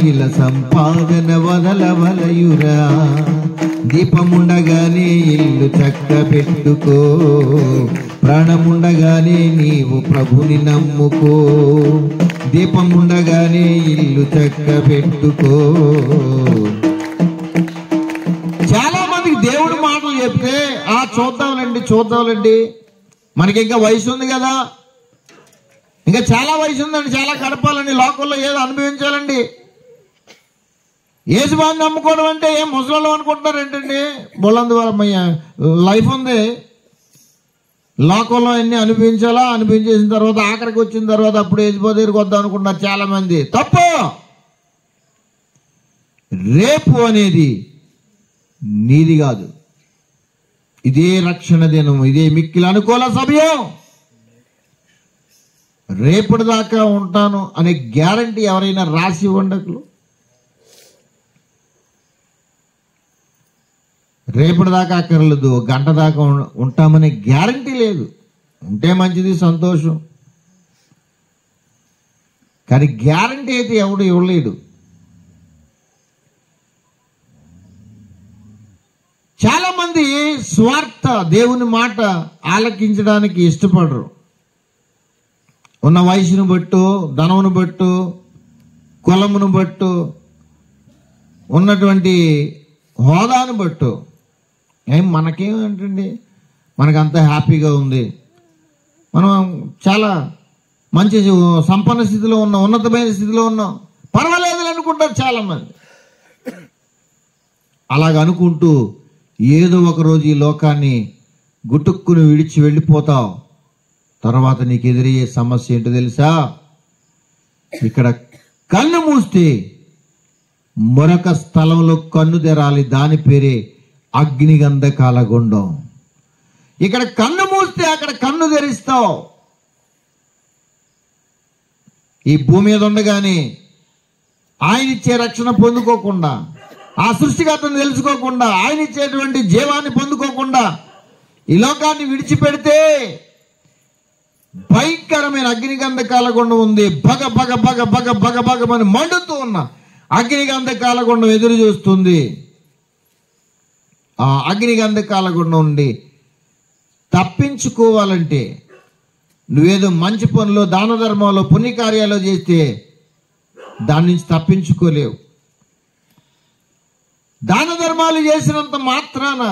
ఇలా సంపాదన వదలవలయురా. దీపముండగానే ఇల్లు చక్క పెట్టుకో, ప్రాణముండగానే నీవు ప్రభుని నమ్ముకో. దీపముండగానే ఇల్లు చక్క పెట్టుకో. చాలా మందికి దేవుడి మాటలు చెప్తే చూద్దాంలేండి, మనకి ఇంకా వయసు ఉంది కదా, ఇంకా చాలా వయసు ఉందండి, చాలా గడపాలండి, లోకంలో ఏదో అనుభవించాలండి. యేసుబాబుని నమ్ముకోవడం అంటే ఏం ముసలాళ్ళు అనుకుంటున్నారు ఏంటండి? బొల్లందువరమయ్య లైఫ్ ఉంది, లోకంలో అన్ని అనుభవించాలా, అనుభవించేసిన తర్వాత ఆఖరికి వచ్చిన తర్వాత అప్పుడు యేసుబాబు దగ్గరికి వద్దాం అనుకుంటున్నారు చాలా మంది. తప్పు. రేపు అనేది నీది కాదు, ఇదే రక్షణ దినం, ఇదే మిక్కిలి అనుకూల సమయం. రేపటి దాకా ఉంటాను అనే గ్యారంటీ ఎవరైనా రాసి ఉండకు. రేపటి దాకా అక్కర్లేదు, గంట దాకా ఉంటామనే గ్యారంటీ లేదు. ఉంటే మంచిది, సంతోషం, కానీ గ్యారంటీ అయితే ఎవడు ఇవ్వలేడు. చాలా మంది స్వార్థ దేవుని మాట ఆలకించడానికి ఇష్టపడరు. ఉన్న వయసును బట్టు, ధనమును బట్టు, కులమును బట్టు, ఉన్నటువంటి హోదాను బట్టు, మనకేమంటండి మనకంతా హ్యాపీగా ఉంది, మనం చాలా మంచి సంపన్న స్థితిలో ఉన్నాం, ఉన్నతమైన స్థితిలో ఉన్నాం, పర్వాలేదు అనుకుంటారు చాలామంది. అలాగ అనుకుంటూ ఏదో ఒక రోజు ఈ లోకాన్ని గుట్టుక్కుని విడిచి వెళ్ళిపోతావు. తర్వాత నీకు ఎదురయ్యే సమస్య ఏంటో తెలుసా? ఇక్కడ కన్ను మూస్తే మరొక స్థలంలో కన్ను తెరాలి, దాని పేరే అగ్నిగంధకాల గుండం. ఇక్కడ కన్ను మూస్తే అక్కడ కన్ను తెరిస్తావు. ఈ భూమి మీద ఉండగానే ఆయన ఇచ్చే రక్షణ పొందుకోకుండా, ఆ సృష్టికర్తను తెలుసుకోకుండా, ఆయన ఇచ్చేటువంటి జీవాన్ని పొందుకోకుండా ఈ లోకాన్ని విడిచిపెడితే భయంకరమైన అగ్నిగంధకాల గుండం ఉంది. బగ బగ బగ బగ బగ బగమని మండుతూ ఉన్న అగ్నిగంధకాల గుండం ఎదురు చూస్తుంది. ఆ అగ్నిగంధకాల గుండం నుండి తప్పించుకోవాలంటే నువ్వేదో మంచి పనులు, దాన ధర్మంలో, పుణ్యకార్యాలు చేస్తే దాని నుంచి తప్పించుకోలేవు. దాన ధర్మాలు చేసినంత మాత్రాన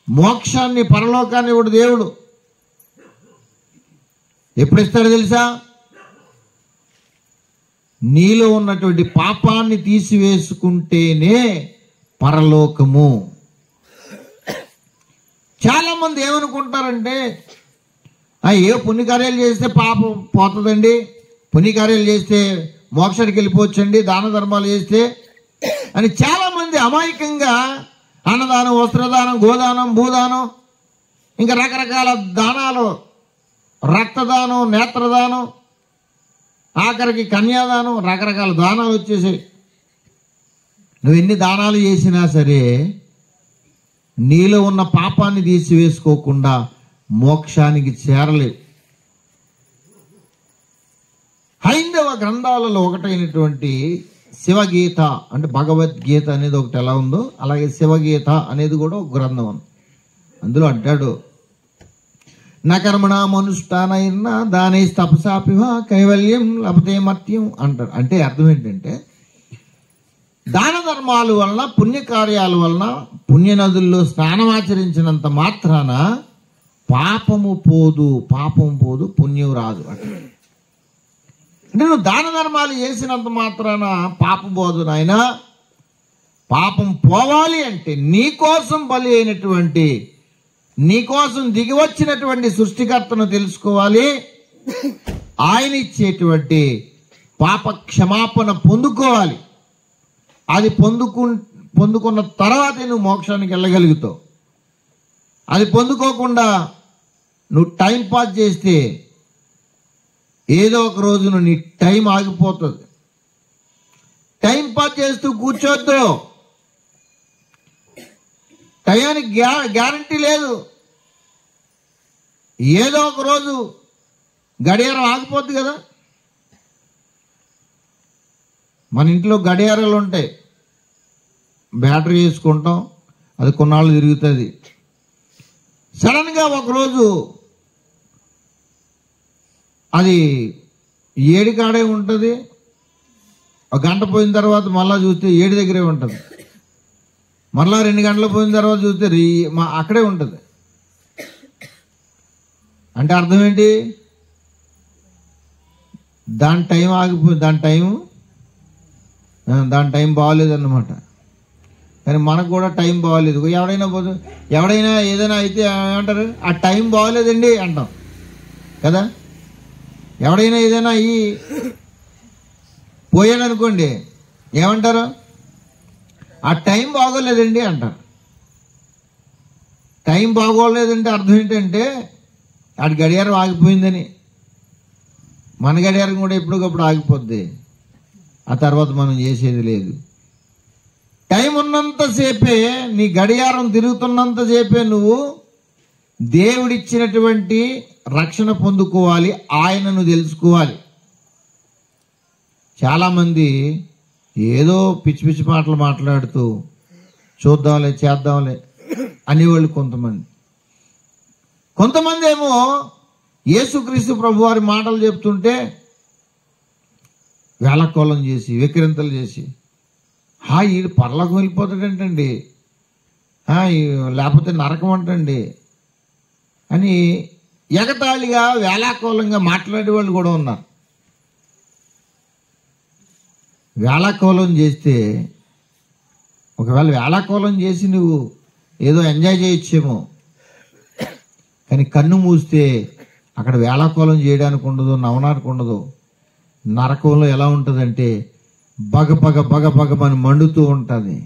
మోక్షాన్ని, పరలోకాన్ని ఇవ్వడు దేవుడు. ఎప్పుడు ఇస్తాడో తెలుసా? నీలో ఉన్నటువంటి పాపాన్ని తీసివేసుకుంటేనే పరలోకము. చాలా మంది ఏమనుకుంటారంటే, ఏ పుణ్యకార్యాలు చేస్తే పాపం పోతుందండి, పుణ్యకార్యాలు చేస్తే మోక్షానికి వెళ్ళిపోవచ్చండి, దాన ధర్మాలు చేస్తే అని చాలా మంది అమాయకంగా అన్నదానం, వస్త్రదానం, గోదానం, భూదానం, ఇంకా రకరకాల దానాలు, రక్తదానం, నేత్రదానం, ఆఖరికి కన్యాదానం, రకరకాల దానాలు వచ్చేసాయి. నువ్వు ఎన్ని దానాలు చేసినా సరే నీలో ఉన్న పాపాన్ని తీసివేసుకోకుండా మోక్షానికి చేరలేవు. హైందవ గ్రంథాలలో ఒకటైనటువంటి శివగీత, అంటే భగవద్గీత అనేది ఒకటి ఎలా ఉందో అలాగే శివగీత అనేది కూడా ఒక గ్రంథం. అందులో అంటాడు, నకర్మణ మనుష్ఠానైన దాని తపసాపివ కైవల్యం లభతే మర్త్యం అంటాడు. అంటే అర్థం ఏంటంటే, దాన ధర్మాల వలన, పుణ్యకార్యాల వలన, పుణ్యనదుల్లో స్నానమాచరించినంత మాత్రాన పాపము పోదు, పుణ్యం రాదు అంటే నువ్వు దాన ధర్మాలు చేసినంత మాత్రాన పాపం పోదు నాయనా. పాపం పోవాలి అంటే నీకోసం బలి అయినటువంటి, నీకోసం దిగి వచ్చినటువంటి సృష్టికర్తను తెలుసుకోవాలి. ఆయన ఇచ్చేటువంటి పాప క్షమాపణ పొందుకోవాలి. అది పొందుకున్న తర్వాతే నువ్వు మోక్షానికి వెళ్ళగలుగుతావు. అది పొందుకోకుండా నువ్వు టైం పాస్ చేస్తే ఏదో ఒక రోజున నీ టైం ఆగిపోతుంది. టైం పాస్ చేస్తూ కూర్చోద్దు. టయానికి గ్యారంటీ లేదు. ఏదో ఒక రోజు గడియారం ఆగిపోద్ది కదా. మన ఇంట్లో గడియారాలు ఉంటాయి, బ్యాటరీ వేసుకుంటాం, అది కొన్నాళ్ళు తిరుగుతుంది. సడన్గా ఒకరోజు అది 7 కాడే ఉంటుంది, ఒక గంట పోయిన తర్వాత మళ్ళా చూస్తే 7 దగ్గరే ఉంటుంది, మళ్ళా 2 గంటలు పోయిన తర్వాత చూస్తే అక్కడే ఉంటుంది. అంటే అర్థం ఏంటి? దాని టైం ఆగిపోయి, దాని టైం బాగోలేదన్నమాట. కానీ మనకు కూడా టైం బాగోలేదు. ఎవడైనా ఏదైనా అయితే ఏమంటారు, ఆ టైం బాగోలేదండి అంటాం కదా. ఎవడైనా ఏదైనా పోయాడు అనుకోండి, ఏమంటారు? ఆ టైం బాగోలేదండి అంటారు. టైం బాగోలేదంటే అర్థం ఏంటంటే అటు గడియారం ఆగిపోయిందని. మన గడియారం కూడా ఎప్పటికప్పుడు ఆగిపోద్ది, ఆ తర్వాత మనం చేసేది లేదు. టైం ఉన్నంతసేపే, నీ గడియారం తిరుగుతున్నంతసేపే నువ్వు దేవుడిచ్చినటువంటి రక్షణ పొందుకోవాలి, ఆయనను తెలుసుకోవాలి. చాలామంది ఏదో పిచ్చి పిచ్చి మాటలు మాట్లాడుతూ చూద్దాంలే, చేద్దాంలే అనేవాళ్ళు కొంతమంది ఏమో యేసుక్రీస్తు ప్రభు వారి మాటలు చెప్తుంటే వేళకోళం చేసి, వెక్కిరింతలు చేసి, ఈడు పరలోకం వెళ్ళిపోతాడంటండి, లేకపోతే నరకం అంటండి అని ఎగతాళిగా వేళాకోళంగా మాట్లాడే వాళ్ళు కూడా ఉన్నారు. వేళాకోళం చేస్తే ఒకవేళ వేళాకోళం చేసి నువ్వు ఏదో ఎంజాయ్ చేయొచ్చేమో, కానీ కన్ను మూస్తే అక్కడ వేళాకోళం చేయడానికి ఉండదు, నవనానికి ఉండదు. నరకంలో ఎలా ఉంటుందంటే బగబగమని మండుతూ ఉంటుంది.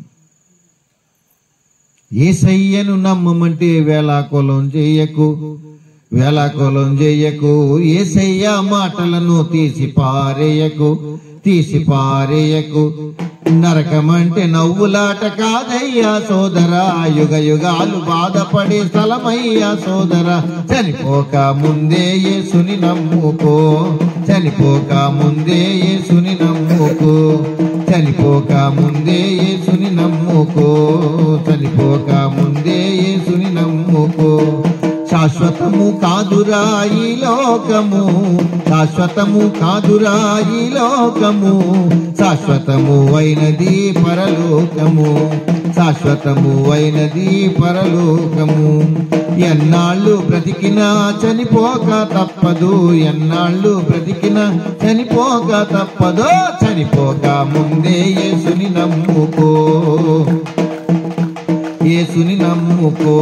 యేసయ్యను నమ్మమంటే వేళాకోళం చేయకు, వేళాకోళం చేయకు. యేసయ్య మాటలను తీసి పారేయకు. నరకమంటే నవ్వులాట కాదయ్యా సోదరా, యుగ యుగాలు బాధపడే స్థలమయ్యా సోదరా. చనిపోక ముందే యేసుని నమ్ముకో, చనిపోక ముందే యేసుని నమ్ముకో, చనిపోక ముందే యేసుని నమ్ముకో, చనిపోక ముందే యేసుని నమ్ముకో. శాశ్వతము కాదురా ఈ లోకము, శాశ్వతము కాదురా ఈ లోకము, శాశ్వతము అయినది పరలోకము, శాశ్వతము అయినది పరలోకము. ఎన్నాళ్ళు బ్రతికినా చనిపోక తప్పదు, ఎన్నాళ్ళు బ్రతికినా చనిపోక తప్పదు. చనిపోక ముందే యేసుని నమ్ముకో, యేసుని నమ్ముకో.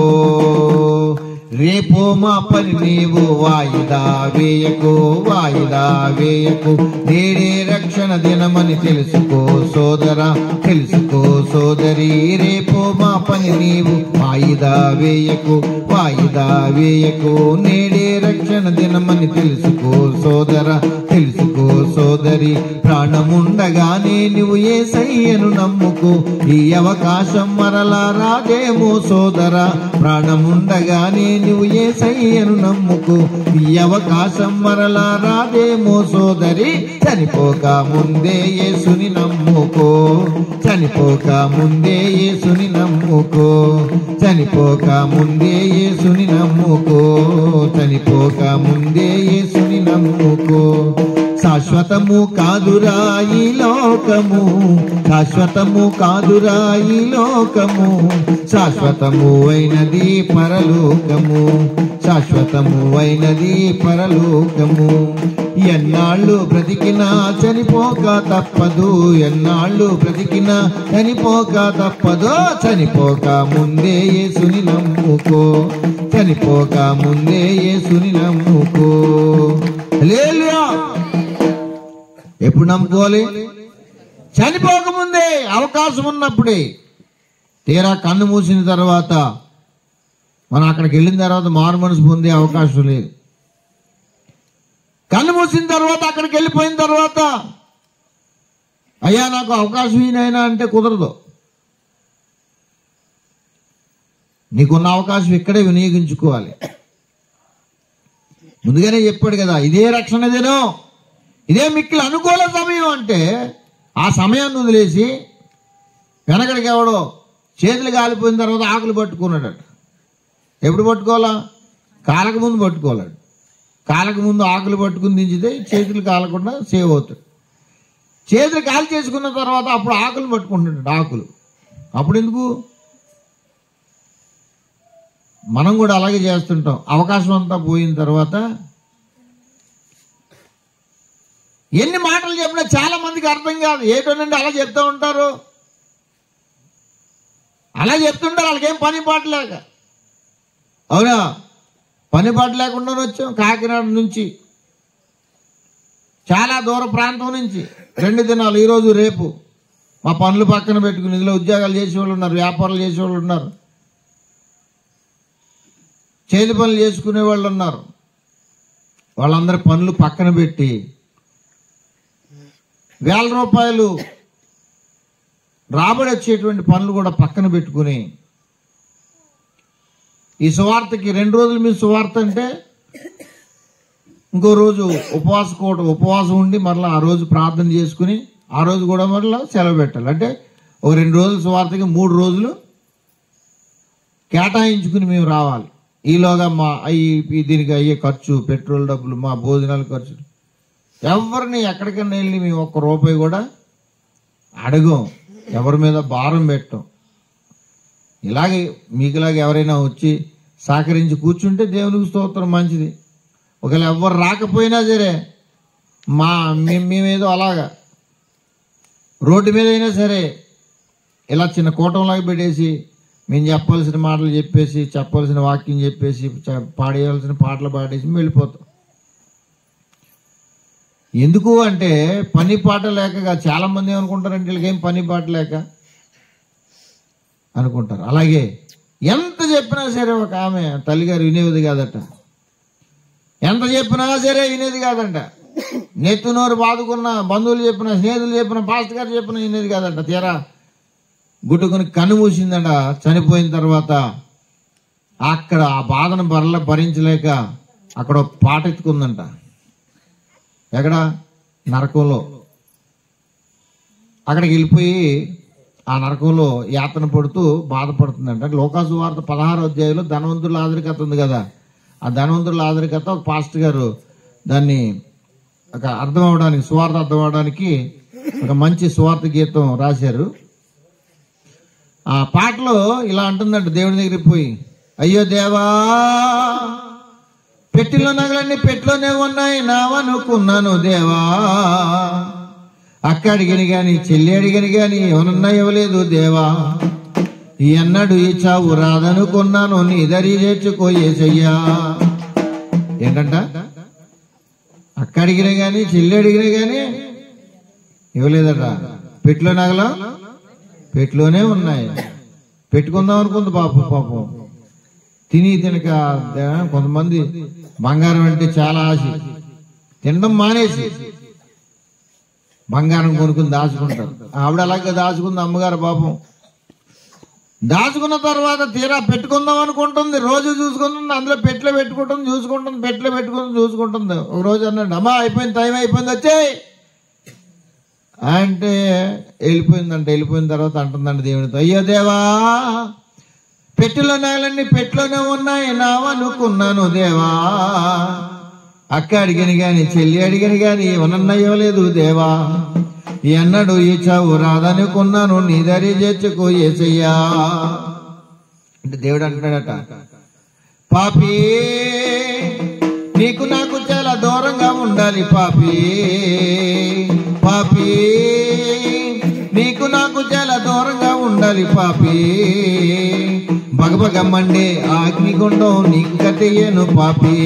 రేపో మా పని నీవు వాయిదా వేయకు, వాయిదా వేయకు. నేడే రక్షణ దినమని తెలుసుకో సోదరా, తెలుసుకో సోదరి. రేపో మా పని నీవు వాయిదా వేయకు, వాయిదా వేయకు. నేడే రక్షణ దినమని తెలుసుకో సోదరా, తెలుసుకో సోదరి. ప్రాణముండగానే నువ్వు యేసయ్యను నమ్ముకో, ఈ అవకాశం మరలా రాదేమో సోదరా. ప్రాణముండగానే నువ్వు యేసయ్యను నమ్ముకో, ఈ అవకాశం మరలా రాదేమో సోదరి. చనిపోక ముందే యేసుని నమ్ముకో, చనిపోక ముందే యేసుని నమ్ముకో, చనిపోక ముందే యేసుని నమ్ముకో, చనిపోక ముందే యేసుని నమ్ముకో. శాశ్వతము కాదురా ఈ లోకము, శాశ్వతము కాదురా ఈ లోకము, శాశ్వతము అయినది పరలోకము, శాశ్వతము అయినది పరలోకము. ఎన్నాళ్ళు బ్రతికినా చనిపోక తప్పదు, ఎన్నాళ్ళు బ్రతికినా చనిపోక తప్పదు. చనిపోక ముందే యేసుని నమ్ముకో, చనిపోక ముందే యేసుని నమ్ముకో. హల్లెలూయా. ఎప్పుడు నమ్ముకోవాలి? చనిపోకముందే, అవకాశం ఉన్నప్పుడే. తీరా కన్ను మూసిన తర్వాత, మనం అక్కడికి వెళ్ళిన తర్వాత మారు మనసు పొందే అవకాశం లేదు. కన్ను మూసిన తర్వాత అక్కడికి వెళ్ళిపోయిన తర్వాత అయ్యా నాకు అవకాశం ఈయనైనా అంటే కుదరదు. నీకున్న అవకాశం ఇక్కడే వినియోగించుకోవాలి. ముందుగానే చెప్పాడు కదా, ఇదే రక్షణ దినం, ఇదే మిక్కిలి అనుకూల సమయం. అంటే ఆ సమయాన్ని వదిలేసి వెనకడికి ఎవడో చేతులు కాలిపోయిన తర్వాత ఆకులు పట్టుకున్నాడు. ఎప్పుడు పట్టుకోవాలా? కాలక ముందు పట్టుకోవాలాడు. కాలక ముందు ఆకులు పట్టుకుని దించితే చేతులు కాలకుండా సేవ్ అవుతాడు. చేతులు కాలు చేసుకున్న తర్వాత అప్పుడు ఆకులు పట్టుకుంటున్నాడు. ఆకులు అప్పుడు ఎందుకు? మనం కూడా అలాగే చేస్తుంటాం. అవకాశం అంతా పోయిన తర్వాత ఎన్ని మాటలు చెప్పినా చాలా మందికి అర్థం కాదు. ఏటోనండి అలా చెప్తూ ఉంటారు, అలా చెప్తుంటారు. వాళ్ళకేం పని పాట లేక. అవునా? పని పాట లేకుండా వచ్చాం కాకినాడ నుంచి, చాలా దూర ప్రాంతం నుంచి 2 దినాలు, ఈరోజు రేపు. మా పనులు పక్కన పెట్టుకుని ఇందులో ఉద్యోగాలు చేసేవాళ్ళు ఉన్నారు, వ్యాపారాలు చేసేవాళ్ళు ఉన్నారు, చేతి పనులు చేసుకునే వాళ్ళు ఉన్నారు. వాళ్ళందరి పనులు పక్కన పెట్టి వేల రూపాయలు రాబడి వచ్చేటువంటి పనులు కూడా పక్కన పెట్టుకుని ఈ సువార్తకి 2 రోజుల మీద సువార్త అంటే ఇంకో రోజు ఉపవాసం ఉండి మరలా ఆ రోజు ప్రార్థన చేసుకుని ఆ రోజు కూడా మరలా సెలవు పెట్టాలి. అంటే ఒక 2 రోజుల సువార్తకి 3 రోజులు కేటాయించుకుని మేము రావాలి. ఈలోగా మా దీనికి అయ్యే ఖర్చు, పెట్రోల్ డబ్బులు, మా భోజనాల ఖర్చులు, ఎవరిని ఎక్కడికైనా వెళ్ళి మేము 1 రూపాయి కూడా అడగం, ఎవరి మీద భారం పెట్టం. ఇలాగే మీకులాగా ఎవరైనా వచ్చి సహకరించి కూర్చుంటే దేవునికి స్తోత్రం, మంచిది. ఒకవేళ ఎవ్వరు రాకపోయినా సరే మేమేదో అలాగా రోడ్డు మీద అయినా సరే ఇలా చిన్న కూటంలాగా పెట్టేసి మేము చెప్పాల్సిన మాటలు చెప్పేసి, చెప్పాల్సిన వాక్యం చెప్పేసి, పాడేయాల్సిన పాటలు పాడేసి మేము వెళ్ళిపోతాం. ఎందుకు అంటే పని పాట లేక. చాలా మంది ఏమనుకుంటారంటే వీళ్ళకేం పని పాట లేక అనుకుంటారు. అలాగే ఎంత చెప్పినా సరే ఒక ఆమె తల్లిగారు వినేది కాదట. ఎంత చెప్పినా సరే వినేది కాదంట. నెత్తి నోరు బాదుకున్న బంధువులు చెప్పిన, స్నేహితులు చెప్పిన, పాస్టర్ గారు చెప్పిన వినేది కాదంట. తీరా గుట్టుకుని కన్ను మూసిందంట. చనిపోయిన తర్వాత అక్కడ ఆ బాధను భరించలేక అక్కడ పాట ఎత్తుకుందంట. ఎక్కడ? నరకంలో. అక్కడికి వెళ్ళిపోయి ఆ నరకంలో యాతన పడుతూ బాధపడుతుందంట. లోకాసు వార్త 16వ అధ్యాయంలో ధనవంతుల ఆదరికత ఉంది కదా. ఆ ధనవంతుల ఆదరికత ఒక పాస్టర్ గారు దాన్ని ఒక అర్థం అవడానికి, సువార్త అర్థం అవడానికి ఒక మంచి సువార్త గీతం రాశారు. ఆ పాటలో ఇలా అంటుందంట దేవుని దగ్గరికి పోయి, అయ్యో దేవా, పెట్టిలో నగలన్నీ పెట్టిలోనే ఉన్నాయి నావనుకున్నాను దేవా. అక్క అడిగని గాని, చెల్లి అడిగని గాని ఏమన్నా ఇవ్వలేదు దేవా. ఎన్నడు ఈ చావు రాదనుకున్నాను, నీ దరి చేర్చుకో యేసయ్యా. ఏంటంట? అక్క అడిగిన గాని, చెల్లి అడిగిన గాని ఇవ్వలేదట. పెట్టిలో నగలు పెట్టిలోనే ఉన్నాయి. పెట్టుకుందాం అనుకుంది పాపం. తినక కొంతమంది బంగారం అంటే చాలా ఆశ, తినడం మానేసి బంగారం కొనుక్కుని దాచుకుంటారు. ఆవిడ అలాగే దాచుకుంది అమ్మగారు పాపం. దాచుకున్న తర్వాత తీరా పెట్టుకుందాం అనుకుంటుంది. రోజు చూసుకుంటుంది, అందులో పెట్లో పెట్టుకుంటుంది, చూసుకుంటుంది. ఒక రోజు అన్నాడు, అమ్మా అయిపోయింది, టైం అయిపోయింది, వచ్చేయి అంటే వెళ్ళిపోయిందంట. వెళ్ళిపోయిన తర్వాత అంటుందంట దేవునితో, అయ్యో దేవా, పెట్టిలో నగలన్నీ పెట్టిలోనే ఉన్నాయి నావనుకున్నాను దేవా. అక్క అడిగని గాని, చెల్లి అడిగని గాని ఏమన్నా ఇవ్వలేదు దేవా. ఎన్నడు ఈ చావు రాదనుకున్నాను, నీ దరి చేర్చుకో యేసయ్యా. అంటే దేవుడు అంటున్నాడట, పాపి నీకు నాకు చాలా దూరంగా ఉండాలి పాపి. పాపి నీకు నాకు చాలా దూరంగా ఉండాలి పాపి. బగబగమ్మండే అగ్నిగుండం నీకు కట్టెయ్యను పాపి.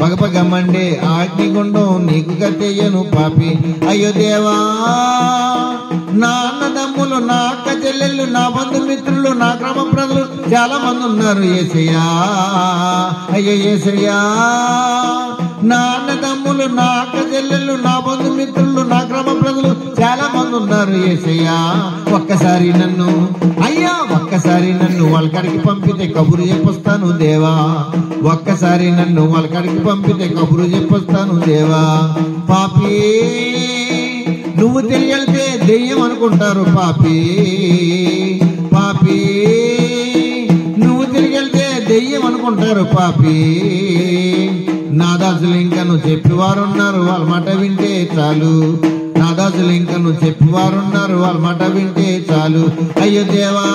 బగబగమ్మండే అగ్నిగుండం నీకు కట్టెయ్యను పాపి. అయ్యో దేవా, నా అన్నదమ్ములు, నా అక్క చెల్లెళ్ళు, నా బంధుమిత్రులు, నా క్రమ ప్రజలు చాలా మంది ఉన్నారు యేసయ్యా. అయ్యో యేసయ్యా, నా అన్నదమ్ములు, నా అక్క చెల్లెళ్ళు, నా బంధుమిత్రులు, నా క్రమ ప్రజలు చాలా మంది ఉన్నారు యేసయ్యా. ఒక్కసారి నన్ను వాళ్ళ కాడికి పంపితే కబురు చెప్పొస్తాను దేవా. ఒక్కసారి నన్ను వాళ్ళ కాడికి పంపితే కబురు చెప్పొస్తాను దేవా. పాపి నువ్వు తెలియతే దెయ్యం అనుకుంటారు పాపి. పాపి నువ్వు తిరిగెళ్తే దెయ్యం అనుకుంటారు పాపి. నా దాసులు ఇంకా నువ్వు చెప్పేవారున్నారు, వాళ్ళ మాట వింటే చాలు. నా దాసులు ఇంకా నువ్వు చెప్పేవారున్నారు, వాళ్ళ మాట వింటే చాలు. అయ్యో దేవా,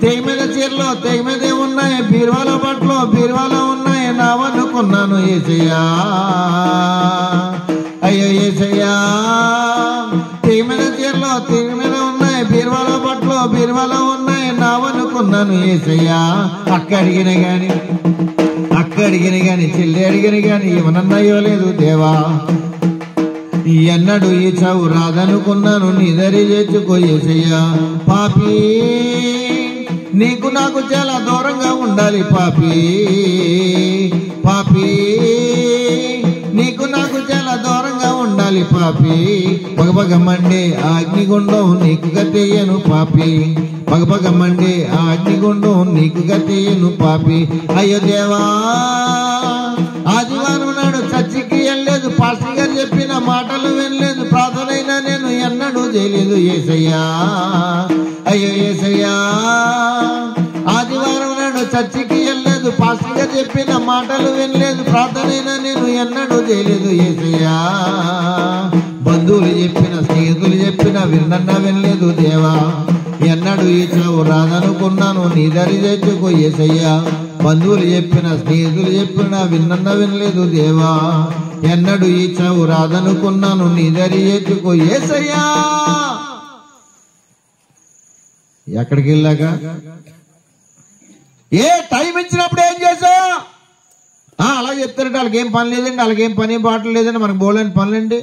తెగ మీద చీరలో తెగ మీదే ఉన్నాయి, బీరువాలో బట్టలో బీరువాలో ఉన్నాయి నావనుకున్నాను యేసయ్యా. అయ్యో యేసయ్యా, తెగ మీద చీరలో తెగ మీద ఉన్నాయి, బీరువాలో బట్టలో బీరువాలో ఉన్నాయి నావనుకున్నాను యేసయ్యా. అక్క అడిగిన గాని, చెల్లి అడిగిన గాని ఏమన్నా ఇవ్వలేదు దేవా. ఎన్నడు ఈ చావు రాదనుకున్నాను, నీ దరి చేర్చుకో యేసయ్యా. పాపి నీకు నాకు చాలా దూరంగా ఉండాలి పాపి. పాపి నీకు నాకు చాలా దూరంగా ఉండాలి పాపి. బగబగమండే ఆ అగ్నిగుండం నీకు కట్టెయ్యను పాపి. బగబగమండే ఆ అగ్నిగుండం నీకు కట్టెయ్యను పాపి. అయ్యో దేవా, ఆదివారం నాడు చర్చికి వెళ్ళలేదు, పాస్టర్ గారు చెప్పిన మాటలు వినలేదు, ప్రార్థనైనా నేను ఎన్నడూ చేయలేదు యేసయ్యా. అయ్యో యేసయ్యా, ఆదివారం నాడు చర్చికి వెళ్ళలేదు, పాస్టర్ గారు చెప్పిన మాటలు వినలేదు, ప్రార్థనైనా నేను ఎన్నడూ చేయలేదు యేసయ్యా. బంధువులు చెప్పిన, స్నేహితులు చెప్పిన విన్నన్నా వినలేదు దేవా. ఎన్నడూ ఈ చావు రాదనుకున్నాను, నీ దరి చేర్చుకో యేసయ్యా. బంధువులు చెప్పిన స్నేహితులు చెప్పిన విన్నన్నా వినలేదు దేవా, ఎన్నడూ ఈ చావు రాదనుకున్నాను, నీ దరి ఎత్తుకో యేసయ్యా. ఎక్కడికి వెళ్ళాక ఏ టైం ఇచ్చినప్పుడు ఏం చేసా అలా చెప్తారంటే వాళ్ళకేం పని లేదండి, వాళ్ళకేం పని బాటలు లేదండి, మనకు బోలేని పనులండి.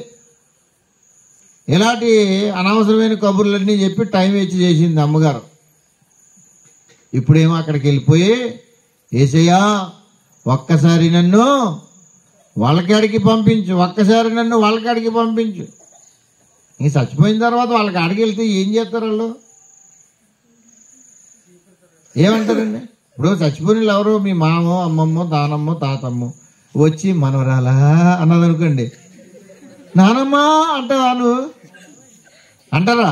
ఇలాంటి అనవసరమైన కబుర్లన్నీ చెప్పి టైం వేస్ట్ చేసింది అమ్మగారు. ఇప్పుడేమో అక్కడికి వెళ్ళిపోయి యేసయ్యా ఒక్కసారి నన్ను వాళ్ళకాడికి పంపించు, ఒక్కసారి నన్ను వాళ్ళకాడికి పంపించు. ఇంక చచ్చిపోయిన తర్వాత వాళ్ళకి అడిగి వెళ్తే ఏం చేస్తారు వాళ్ళు, ఏమంటారండి? ఇప్పుడు చచ్చిపోయిన ఎవరో మీ మామో అమ్మమ్మో నానమ్మో తాతమ్మో వచ్చి మనవరాలా అన్నదనుకోండి, నానమ్మ అంటావా నువ్వు అంటారా?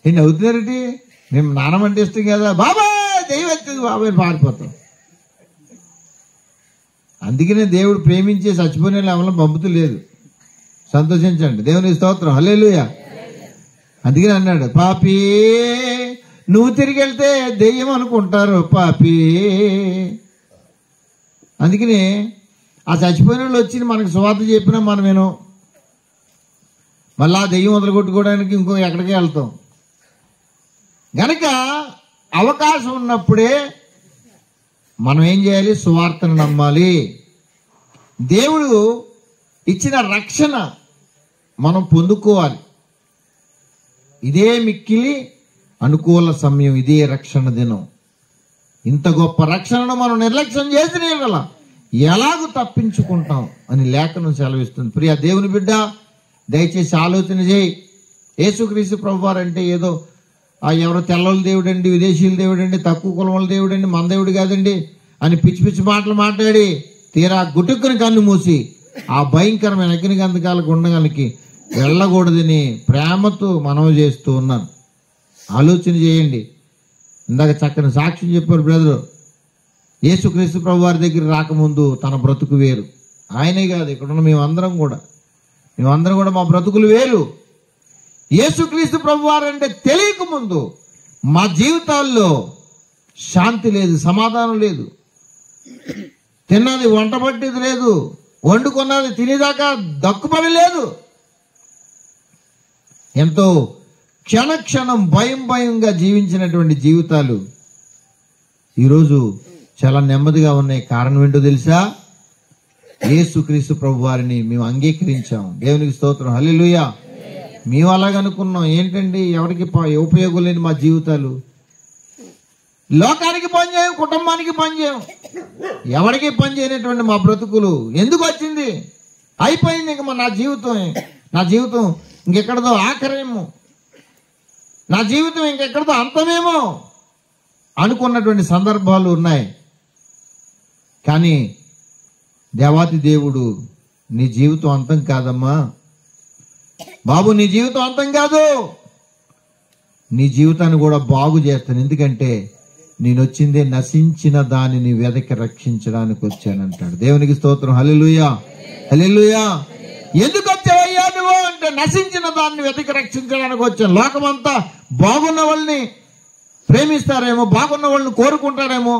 నేను అవుతున్నారేంటి, మేము నానమ్మ అంటే ఇష్టం కదా, బాబాయ్ దైవం వచ్చింది బాబాయ్ పారిపోతాం. అందుకనే దేవుడు ప్రేమించే చచ్చిపోయిన ఎవరిని పంపుతూ లేదు. సంతోషించండి, దేవుని స్తోత్రం, హల్లెలూయా. అందుకని అన్నాడు, పాపీ నువ్వు తిరిగి వెళ్తే దెయ్యం అనుకుంటారు పాపీ. అందుకని ఆ చచ్చిపోయిన వాళ్ళు వచ్చి మనకు సువార్త చెప్పినా మనమేను మళ్ళీ ఆ దెయ్యం వదలగొట్టుకోవడానికి ఇంకో ఎక్కడికి వెళ్తాం. గనక అవకాశం ఉన్నప్పుడే మనం ఏం చేయాలి, సువార్తను నమ్మాలి. దేవుడు ఇచ్చిన రక్షణ మనం పొందుకోవాలి. ఇదే మిక్కిలి అనుకూల సమయం, ఇదే రక్షణ దినం. ఇంత గొప్ప రక్షణను మనం నిర్లక్ష్యం చేసిన ఎలాగూ తప్పించుకుంటాం అని లేఖనం సెలవిస్తుంది. ప్రియ దేవుని బిడ్డ, దయచేసి ఆలోచన చేయి. యేసుక్రీస్తు ప్రభువారు అంటే ఏదో ఎవరో తెల్లల దేవుడు అండి, విదేశీయుల దేవుడు అండి, తక్కువ కులముల దేవుడు అండి, మన దేవుడు కాదండి అని పిచ్చి పిచ్చి మాటలు మాట్లాడి తీరా గుటుక్కుని కన్ను మూసి ఆ భయంకరమైన అగ్ని గంధకాల గుండగానికి వెళ్ళకూడదని ప్రేమతో మనవి చేస్తూ ఉన్నాను. ఆలోచన చేయండి. ఇందాక చక్కని సాక్ష్యం చెప్పారు బ్రదరు. యేసుక్రీస్తు ప్రభు వారి దగ్గర రాకముందు తన బ్రతుకు వేరు. ఆయనే కాదు, ఇక్కడున్న మేమందరం కూడా మా బ్రతుకులు వేరు. యేసుక్రీస్తు ప్రభు వారు అంటే తెలియక ముందు మా జీవితాల్లో శాంతి లేదు, సమాధానం లేదు. తిన్నది వంట పట్టేది లేదు, వండుకున్నది తినేదాకా దక్కుపడి లేదు. ఎంతో క్షణక్షణం భయంగా జీవించినటువంటి జీవితాలు ఈరోజు చాలా నెమ్మదిగా ఉన్నాయి. కారణం ఏంటో తెలుసా? యేసుక్రీస్తు ప్రభు వారిని మేము అంగీకరించాం. దేవునికి స్తోత్రం, హల్లెలూయా. మేము అలాగనుకున్నాం. ఏంటండి ఎవరికి ఉపయోగం లేని మా జీవితాలు, లోకానికి పనిచేయం, కుటుంబానికి పనిచేయం, ఎవరికి పని చేయనటువంటి మా బ్రతుకులు ఎందుకు వచ్చింది? అయిపోయింది ఇంక నా జీవితం ఇంకెక్కడదో ఆఖరేమో, నా జీవితం ఇంకెక్కడదో అంతమేమో అనుకున్నటువంటి సందర్భాలు ఉన్నాయి. కానీ దేవాతి దేవుడు నీ జీవితం అంతం కాదమ్మా బాబు, నీ జీవితం అంతం కాదు, నీ జీవితాన్ని కూడా బాగు చేస్తాను. ఎందుకంటే నేను వచ్చిందే నశించిన దానిని వెదకి రక్షించడానికి వచ్చానంటాడు. దేవునికి స్తోత్రం, హల్లెలూయా, హల్లెలూయా. ఎందుకు వచ్చావయ్యా నువ్వు అంటే, నశించిన దాన్ని వెతికి రక్షించడానికి వచ్చాను. లోకమంతా బాగున్న వాళ్ళని ప్రేమిస్తారేమో, బాగున్న వాళ్ళని కోరుకుంటారేమో,